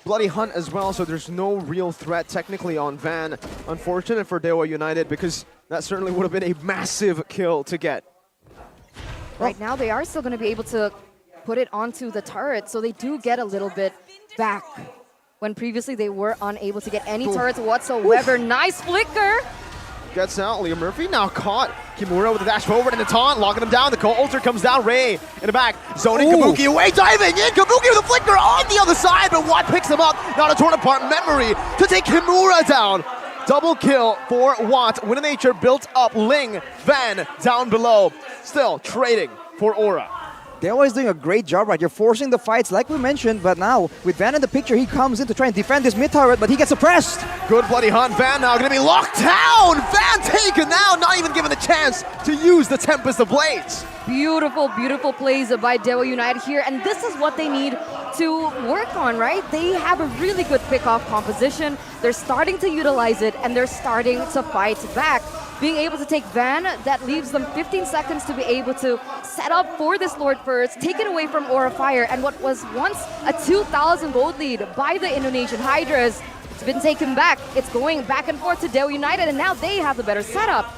Bloody Hunt as well, so there's no real threat technically on Van. Unfortunate for Dewa United because that certainly would have been a massive kill to get. Right now, they are still going to be able to put it onto the turret, so they do get a little bit back. When previously they were unable to get any turrets whatsoever. Nice flicker! Gets out, Leo Murphy now caught. Kimura with the dash forward and the taunt, locking him down. The Ultra comes down, Ray in the back. Zoning Kabuki away, diving in. Kabuki with a flicker on the other side, but Watt picks him up. Not a torn apart memory to take Kimura down. Double kill for Watt. Winner Nature built up. Ling, Van down below. Still trading for Aura. They're always doing a great job right here, forcing the fights like we mentioned, but now with Van in the picture, he comes in to try and defend this mid turret, but he gets suppressed. Good bloody hunt. Van now gonna be locked down. Van taken now, not even given a chance to use the Tempest of Blades. Beautiful, beautiful plays by Daewoo United here, and this is what they need to work on, right? They have a really good pick-off composition. They're starting to utilize it, and they're starting to fight back. Being able to take Van, that leaves them 15 seconds to be able to set up for this Lord first, take it away from Aura Fire, and what was once a 2,000 gold lead by the Indonesian Hydras, it's been taken back. It's going back and forth to Daewoo United, and now they have the better setup.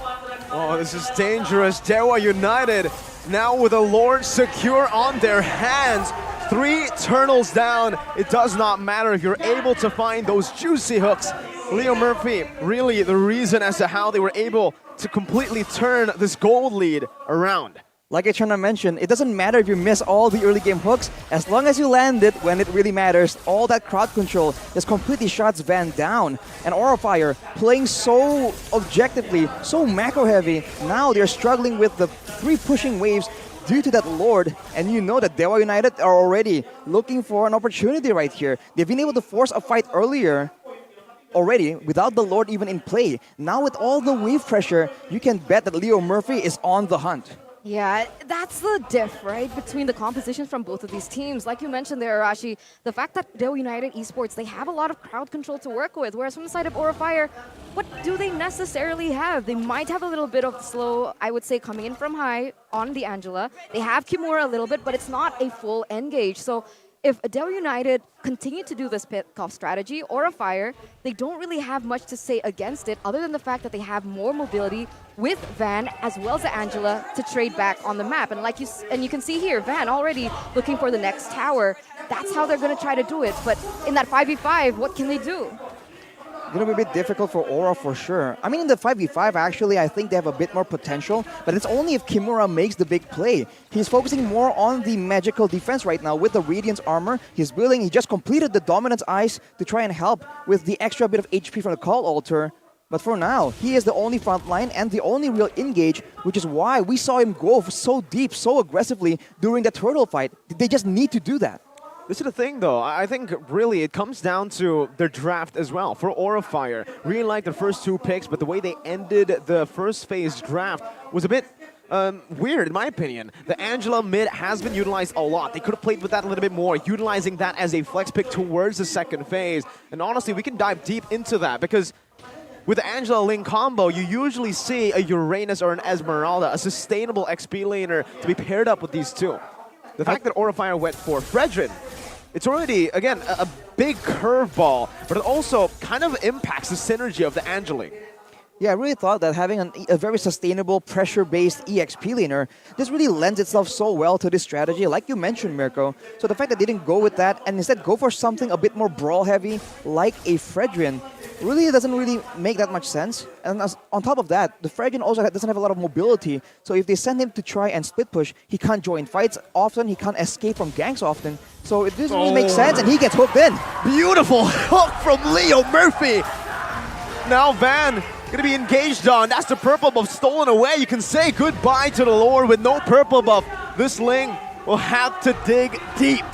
Oh, this is dangerous. Daewoo United now with a Lord secure on their hands. 3 turtles down. It does not matter if you're able to find those juicy hooks. Leo Murphy, really the reason as to how they were able to completely turn this gold lead around. Like I trying to mention, it doesn't matter if you miss all the early game hooks, as long as you land it when it really matters, all that crowd control just completely shuts Van down. And Aura Fire playing so objectively, so macro heavy, now they're struggling with the 3 pushing waves due to that Lord, and you know that Daewoo United are already looking for an opportunity right here. They've been able to force a fight earlier already without the Lord even in play. Now with all the wave pressure, you can bet that Leo Murphy is on the hunt. Yeah, that's the diff, right, between the compositions from both of these teams. Like you mentioned there, Arashi, the fact that Daewoo United Esports, they have a lot of crowd control to work with, whereas from the side of Aura Fire, what do they necessarily have? They might have a little bit of slow, I would say, coming in from high on the Angela. They have Kimura a little bit, but it's not a full engage. So if Daewoo United continue to do this pick-off strategy, Aura Fire, they don't really have much to say against it other than the fact that they have more mobility with Van as well as Angela to trade back on the map. And like you can see here, Van already looking for the next tower. That's how they're going to try to do it. But in that 5v5, what can they do? Going to be a bit difficult for Aura for sure. I mean, in the 5v5, actually, I think they have a bit more potential, but it's only if Kimura makes the big play. He's focusing more on the magical defense right now with the Radiance armor. He's building, he just completed the Dominance Ice to try and help with the extra bit of HP from the Call Altar. But for now, he is the only front line and the only real engage, which is why we saw him go so deep, so aggressively during the turtle fight. They just need to do that. This is the thing, though. I think really it comes down to their draft as well. For Aura Fire, really like the first 2 picks, but the way they ended the first phase draft was a bit weird, in my opinion. The Angela mid has been utilized a lot. They could have played with that a little bit more, utilizing that as a flex pick towards the second phase. And honestly, we can dive deep into that because with the Angela Ling combo, you usually see a Uranus or an Esmeralda, a sustainable XP laner, to be paired up with these two. The fact that Aura Fire went for Fredrin, it's already, again, a big curveball, but it also kind of impacts the synergy of the Angeling. Yeah, I really thought that having a very sustainable, pressure-based EXP laner, this really lends itself so well to this strategy, like you mentioned, Mirko. So the fact that they didn't go with that and instead go for something a bit more brawl-heavy, like a Fredrin, really doesn't really make that much sense. And on top of that, the Fredrin also doesn't have a lot of mobility, so if they send him to try and split push, he can't join fights often, he can't escape from ganks often, so it doesn't really make sense, and he gets hooked in. Beautiful hook from Leo Murphy! Now Van gonna be engaged on. That's the purple buff stolen away. You can say goodbye to the Lord with no purple buff. This Ling will have to dig deep.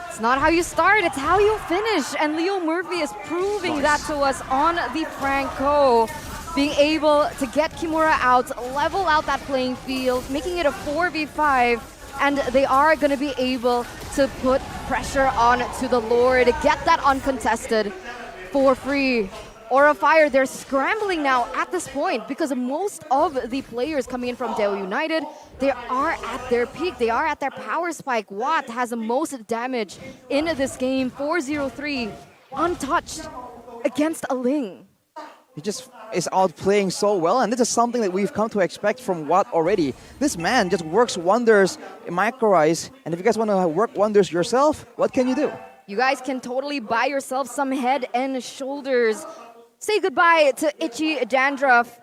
It's not how you start, it's how you finish. And Leo Murphy is proving that to us on the Franco. Being able to get Kimura out, level out that playing field, making it a 4v5. And they are going to be able to put pressure on to the Lord, get that uncontested for free. Aura Fire, they're scrambling now at this point because most of the players coming in from Daewoo United, they are at their peak, they are at their power spike. Watt has the most damage in this game, 403, untouched against a Ling. He just is outplaying so well, and this is something that we've come to expect from Watt already. This man just works wonders in Micro Ice, and if you guys want to work wonders yourself, what can you do? You guys can totally buy yourself some head and shoulders. Say goodbye to itchy dandruff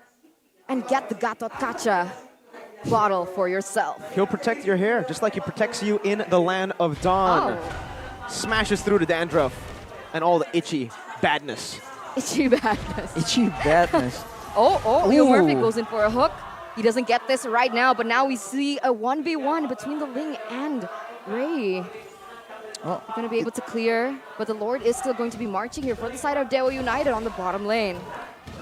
and get the Gatot Kacha bottle for yourself. He'll protect your hair, just like he protects you in the land of Dawn. Smashes through the dandruff and all the itchy badness. Itchy badness. Itchy badness. Leo Murphy goes in for a hook. He doesn't get this right now, but now we see a 1v1 between the Ling and Ray. They're going to be able to clear, but the Lord is still going to be marching here for the side of Daewoo United on the bottom lane.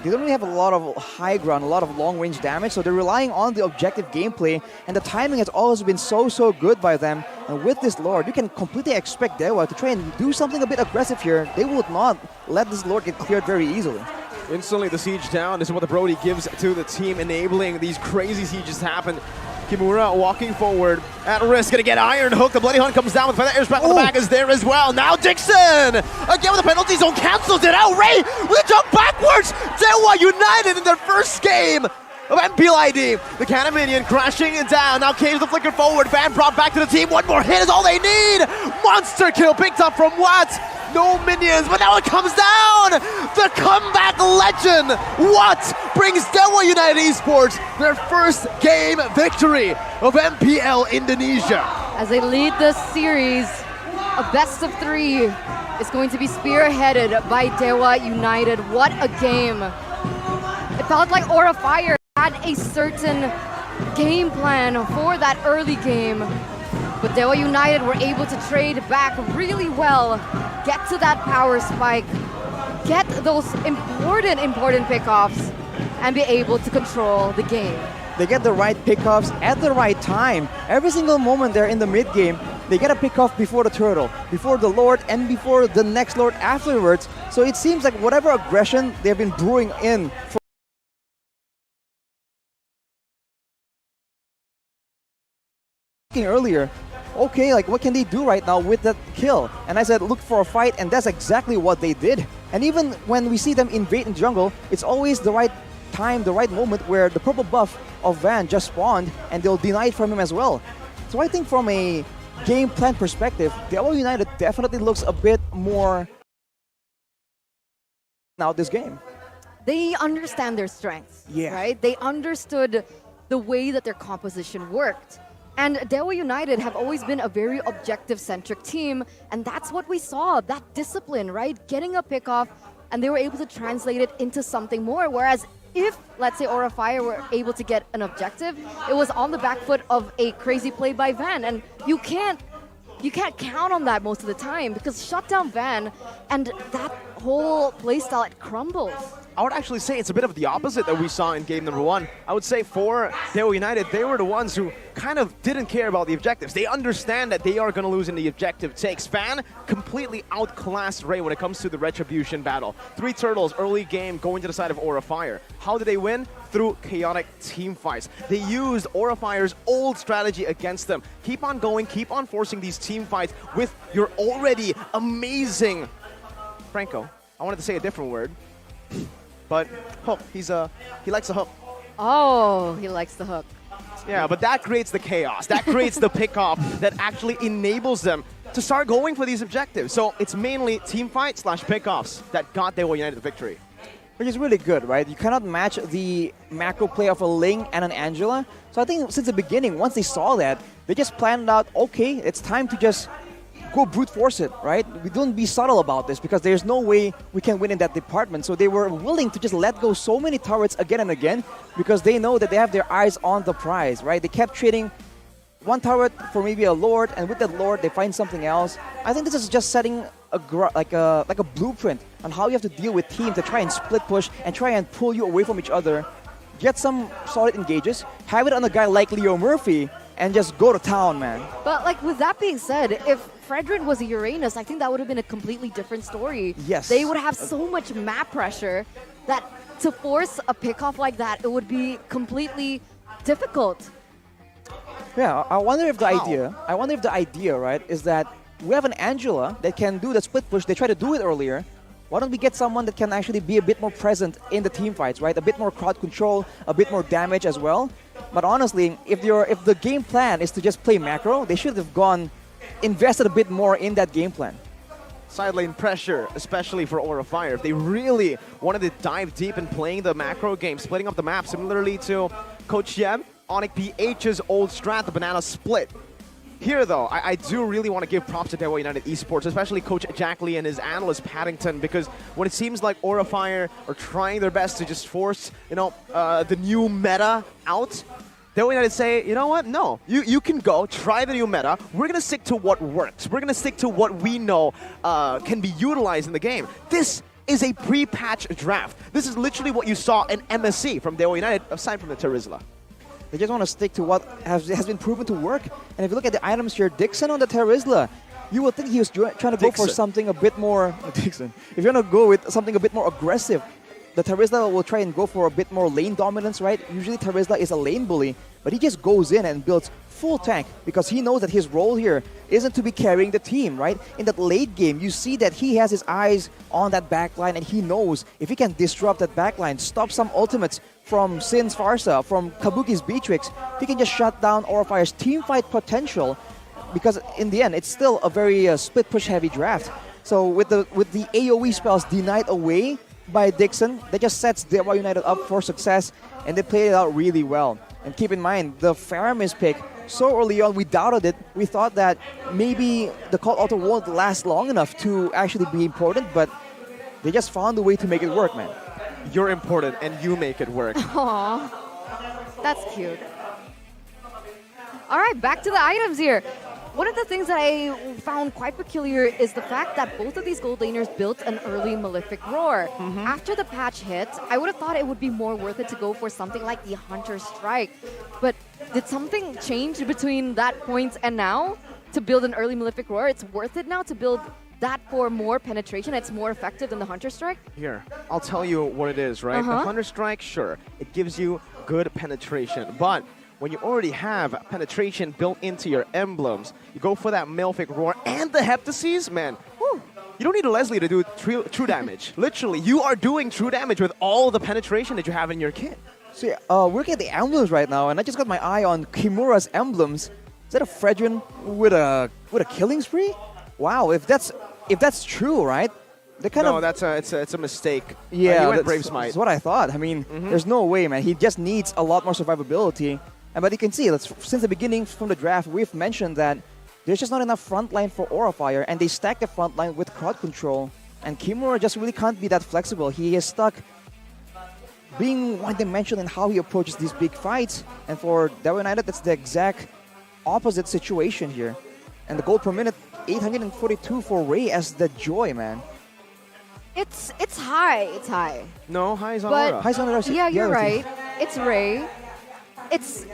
They don't really have a lot of high ground, a lot of long-range damage, so they're relying on the objective gameplay, and the timing has always been so good by them. And with this Lord, you can completely expect Daewoo to try and do something a bit aggressive here. They would not let this Lord get cleared very easily. Instantly the siege down. This is what the Brody gives to the team, enabling these crazy sieges to happen. Kimura walking forward at risk, gonna get Iron Hook. The Bloody Hunt comes down with Feather Air Strike on the back is there as well. Now Dixon! Again with the penalty zone, cancels it out. Ray with a jump backwards! Daewoo United in their first game of MPL ID. The Cannon Minion crashing down. Now Caves the flicker forward. Van brought back to the team. One more hit is all they need! Monster kill picked up from Watt. No minions, but now it comes down! The comeback legend! What brings Daewoo United Esports their first game victory of MPL Indonesia? As they lead this series, a best of 3 is going to be spearheaded by Daewoo United. What a game! It felt like Aura Fire had a certain game plan for that early game, but Daewoo United were able to trade back really well, get to that power spike, get those important pickoffs, and be able to control the game. They get the right pickoffs at the right time. Every single moment they're in the mid game, they get a pickoff before the turtle, before the Lord, and before the next Lord afterwards. So it seems like whatever aggression they've been brewing in earlier, okay, like what can they do right now with that kill? And I said, look for a fight, and that's exactly what they did. And even when we see them invade in jungle, it's always the right time, the right moment where the purple buff of Van just spawned, and they'll deny it from him as well. So I think from a game plan perspective, Daewoo United definitely looks a bit more now this game. They understand their strengths, right? They understood the way that their composition worked. And Daewoo United have always been a very objective-centric team, and that's what we saw, that discipline, right? Getting a pickoff, and they were able to translate it into something more, whereas if, let's say, Aura Fire were able to get an objective, it was on the back foot of a crazy play by Van, and you can't count on that most of the time, because shut down Van, and that whole playstyle, it crumbles. I would actually say it's a bit of the opposite that we saw in game number 1. I would say for Daewoo United, they were the ones who kind of didn't care about the objectives. They understand that they are going to lose in the objective takes. Fan completely outclassed Ray when it comes to the Retribution battle. 3 turtles, early game, going to the side of Aura Fire. How did they win? Through chaotic team fights. They used Aura Fire's old strategy against them. Keep on going, keep on forcing these team fights with your already amazing Franco. I wanted to say a different word. But hook, he likes a hook. Oh, he likes the hook. Yeah, but that creates the chaos. That creates the pickoff that actually enables them to start going for these objectives. So it's mainly team fight / pickoffs that got Daewoo United the victory. Which is really good, right? You cannot match the macro play of a Ling and an Angela. So I think since the beginning, once they saw that, they just planned out, okay, it's time to just go brute force it, right? We don't be subtle about this because there's no way we can win in that department. So they were willing to just let go so many turrets again and again because they know that they have their eyes on the prize, right? They kept trading one turret for maybe a Lord, and with that Lord, they find something else. I think this is just setting like a blueprint on how you have to deal with teams that try and split push and try and pull you away from each other. Get some solid engages, have it on a guy like Leo Murphy, and just go to town, man. But like with that being said, if Fredrin was a Uranus, I think that would have been a completely different story. Yes. They would have so much map pressure that to force a pickoff like that, it would be completely difficult. Yeah, I wonder if the idea, right, is that we have an Angela that can do the split push. They tried to do it earlier. Why don't we get someone that can actually be a bit more present in the team fights, right? A bit more crowd control, a bit more damage as well. But honestly, if the game plan is to just play macro, they should have invested a bit more in that game plan. Side lane pressure, especially for Aura Fire. If they really wanted to dive deep in playing the macro game, splitting up the map, similarly to Coach Yem, Onyx PH's old strat, the banana split. Here, though, I do really want to give props to Daewoo United Esports, especially Coach Jack Lee and his analyst Paddington, because when it seems like Aura Fire are trying their best to just force, the new meta out, Daewoo United say, you know what? No, you can go, try the new meta. We're going to stick to what works. We're going to stick to what we know can be utilized in the game. This is a pre-patch draft. This is literally what you saw in MSC from Daewoo United, aside from the Terizla. They just want to stick to what has been proven to work. And if you look at the items here, Dixon on the Terizla, you would think he was trying to go for something a bit more... Dixon. If you're going to go with something a bit more aggressive, the Terizla will try and go for a bit more lane dominance, right? Usually Terizla is a lane bully, but he just goes in and builds full tank because he knows that his role here isn't to be carrying the team, right? In that late game, you see that he has his eyes on that backline and he knows if he can disrupt that backline, stop some ultimates from Sin's Farsa, from Kabuki's Beatrix, he can just shut down Aura Fire's team fight potential because in the end, it's still a very split push heavy draft. So with the AoE spells denied away by Dixon, that just sets Daewoo United up for success and they played it out really well. And keep in mind, the Faramis pick, so early on we doubted it. We thought that maybe the Cult Altar won't last long enough to actually be important, but they just found a way to make it work, man. You're important and you make it work. Aww, that's cute. All right, back to the items here. One of the things that I found quite peculiar is the fact that both of these gold laners built an early Malefic Roar. After the patch hit, I would have thought it would be more worth it to go for something like the Hunter Strike. But did something change between that point and now to build an early Malefic Roar? It's worth it now to build that for more penetration. It's more effective than the Hunter Strike? Here, I'll tell you what it is, right? The Hunter Strike, sure, it gives you good penetration, but when you already have penetration built into your emblems, you go for that Malefic Roar and the Heptases, man, whew, you don't need a Leslie to do true damage. Literally, you are doing true damage with all the penetration that you have in your kit. So yeah, we're looking at the emblems right now, and I just got my eye on Kimura's emblems. Is that a Fredrin with a killing spree? Wow, if that's true, right? It's a mistake. Yeah, he went Brave Smite. That's what I thought. I mean, there's no way, man. He just needs a lot more survivability. But you can see, since the beginning from the draft, we've mentioned that there's just not enough frontline for Aura Fire, and they stack the frontline with crowd control. And Kimura just really can't be that flexible. He is stuck being one-dimensional in how he approaches these big fights. And for Daewoo United, that's the exact opposite situation here. And the gold per minute, 842 for Ray as the Joy, man. It's high. It's high. No, high is on But Aura. High's on Aura. yeah, you're right. It's Ray. It's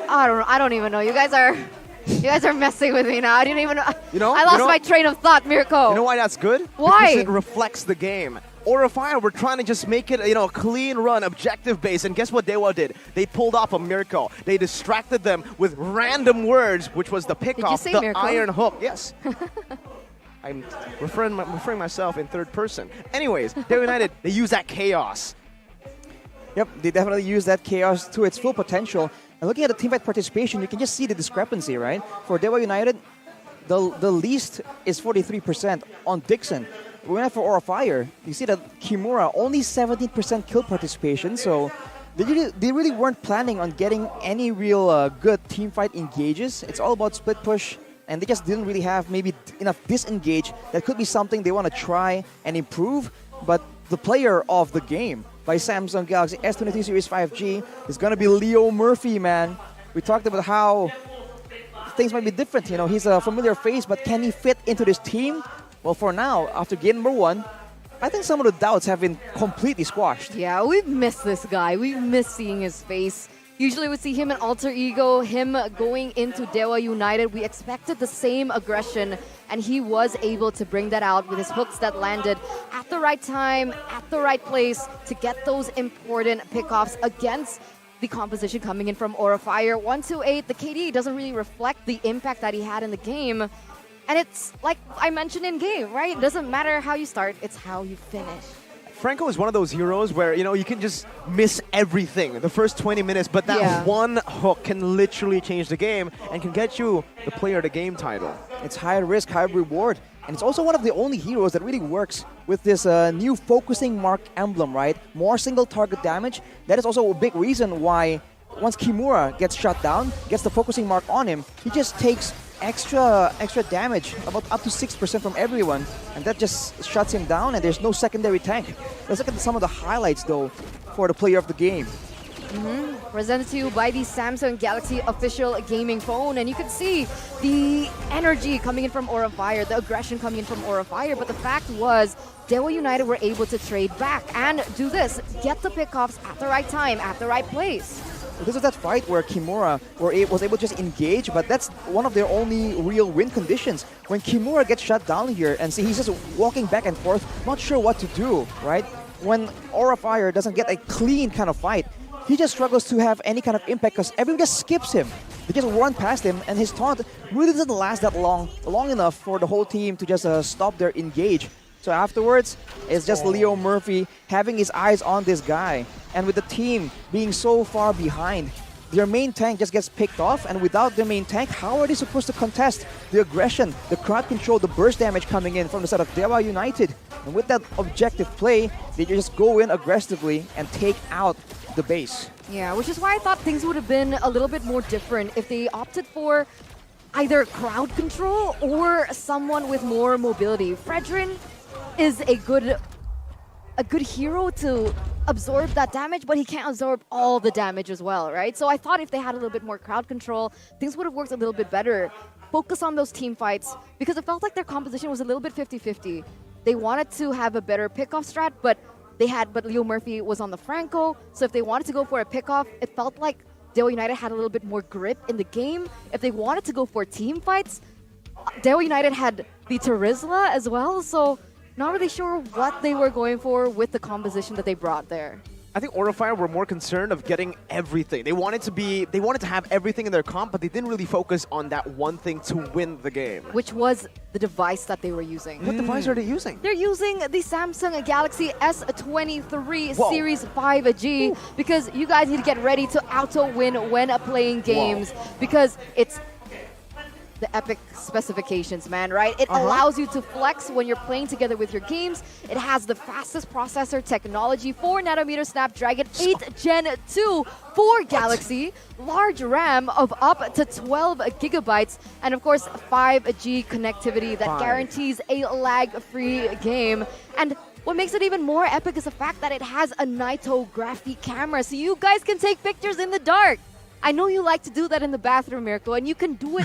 I don't even know. You guys are messing with me now. I didn't even know. I lost my train of thought, Mirko. You know why that's good? Why? Because it reflects the game. Aura Fire, we're trying to just make it, a clean run, objective based, and guess what Daewoo did? They pulled off a miracle. They distracted them with random words, which was the pickoff, the miracle? iron hook. Yes. I'm referring myself in third person. Anyways, Daewoo United, they use that chaos. Yep, they definitely use that chaos to its full potential. And looking at the teamfight participation, you can just see the discrepancy, right? For Daewoo United, the least is 43% on Dixon. We went for Aura Fire. You see that Kimura, only 17% kill participation, so they really weren't planning on getting any real good teamfight engages. It's all about split push, and they just didn't really have maybe enough disengage. That could be something they want to try and improve, but the player of the game by Samsung Galaxy S23 Series 5G is going to be Leo Murphy, man. We talked about how things might be different. He's a familiar face, but can he fit into this team? Well, for now, after game number 1, I think some of the doubts have been completely squashed. Yeah, we've missed this guy. We've missed seeing his face. Usually we see him in Alter Ego, him going into Daewoo United. We expected the same aggression, and he was able to bring that out with his hooks that landed at the right time, at the right place to get those important pickoffs against the composition coming in from Aura Fire. 128, the KD doesn't really reflect the impact that he had in the game. And it's like I mentioned in game, right? It doesn't matter how you start, it's how you finish. Franco is one of those heroes where, you know, you can just miss everything the first 20 minutes, but that one hook can literally change the game and can get you the player of the game title. It's high risk, high reward. And it's also one of the only heroes that really works with this new focusing mark emblem, right? More single target damage. That is also a big reason why once Kimura gets shut down, gets the focusing mark on him, he just takes extra damage, about up to 6% from everyone, and that just shuts him down, and there's no secondary tank. Let's look at some of the highlights though for the player of the game. Presented to you by the Samsung Galaxy official gaming phone, and you can see the energy coming in from Aura Fire, the aggression coming in from Aura Fire, but the fact was Daewoo United were able to trade back and do this, get the pickoffs at the right time, at the right place. This is that fight where Kimura was able to just engage, but that's one of their only real win conditions. When Kimura gets shut down here and see he's just walking back and forth, not sure what to do, right? When Aura Fire doesn't get a clean kind of fight, he just struggles to have any kind of impact because everyone just skips him. They just run past him, and his taunt really doesn't last that long enough for the whole team to just stop their engage. So afterwards, it's just Leo Murphy having his eyes on this guy. And with the team being so far behind, their main tank just gets picked off, and without their main tank, how are they supposed to contest the aggression, the crowd control, the burst damage coming in from the side of Daewoo United? And with that objective play, they just go in aggressively and take out the base. Yeah, which is why I thought things would have been a little bit more different if they opted for either crowd control or someone with more mobility. Fredrin is a good hero to absorb that damage, but he can't absorb all the damage as well, right? So I thought if they had a little bit more crowd control, things would have worked a little bit better. Focus on those team fights, because it felt like their composition was a little bit 50-50. They wanted to have a better pickoff strat, but Leo Murphy was on the Franco, so if they wanted to go for a pickoff, it felt like Daewoo United had a little bit more grip in the game. If they wanted to go for team fights, Daewoo United had the Terizla as well, so not really sure what they were going for with the composition that they brought there. I think Aura Fire were more concerned of getting everything. They wanted to have everything in their comp, but they didn't really focus on that one thing to win the game. Which was the device that they were using. What device are they using? They're using the Samsung Galaxy S23 Series 5G because you guys need to get ready to auto-win when playing games because it's the epic specifications, man, right? It allows you to flex when you're playing together with your games. It has the fastest processor technology, 4nm Snapdragon 8 Gen 2 for Galaxy, large RAM of up to 12 gigabytes, and of course 5G connectivity that guarantees a lag-free game. And what makes it even more epic is the fact that it has a nitography camera, so you guys can take pictures in the dark. I know you like to do that in the bathroom, Mirko, and you can do it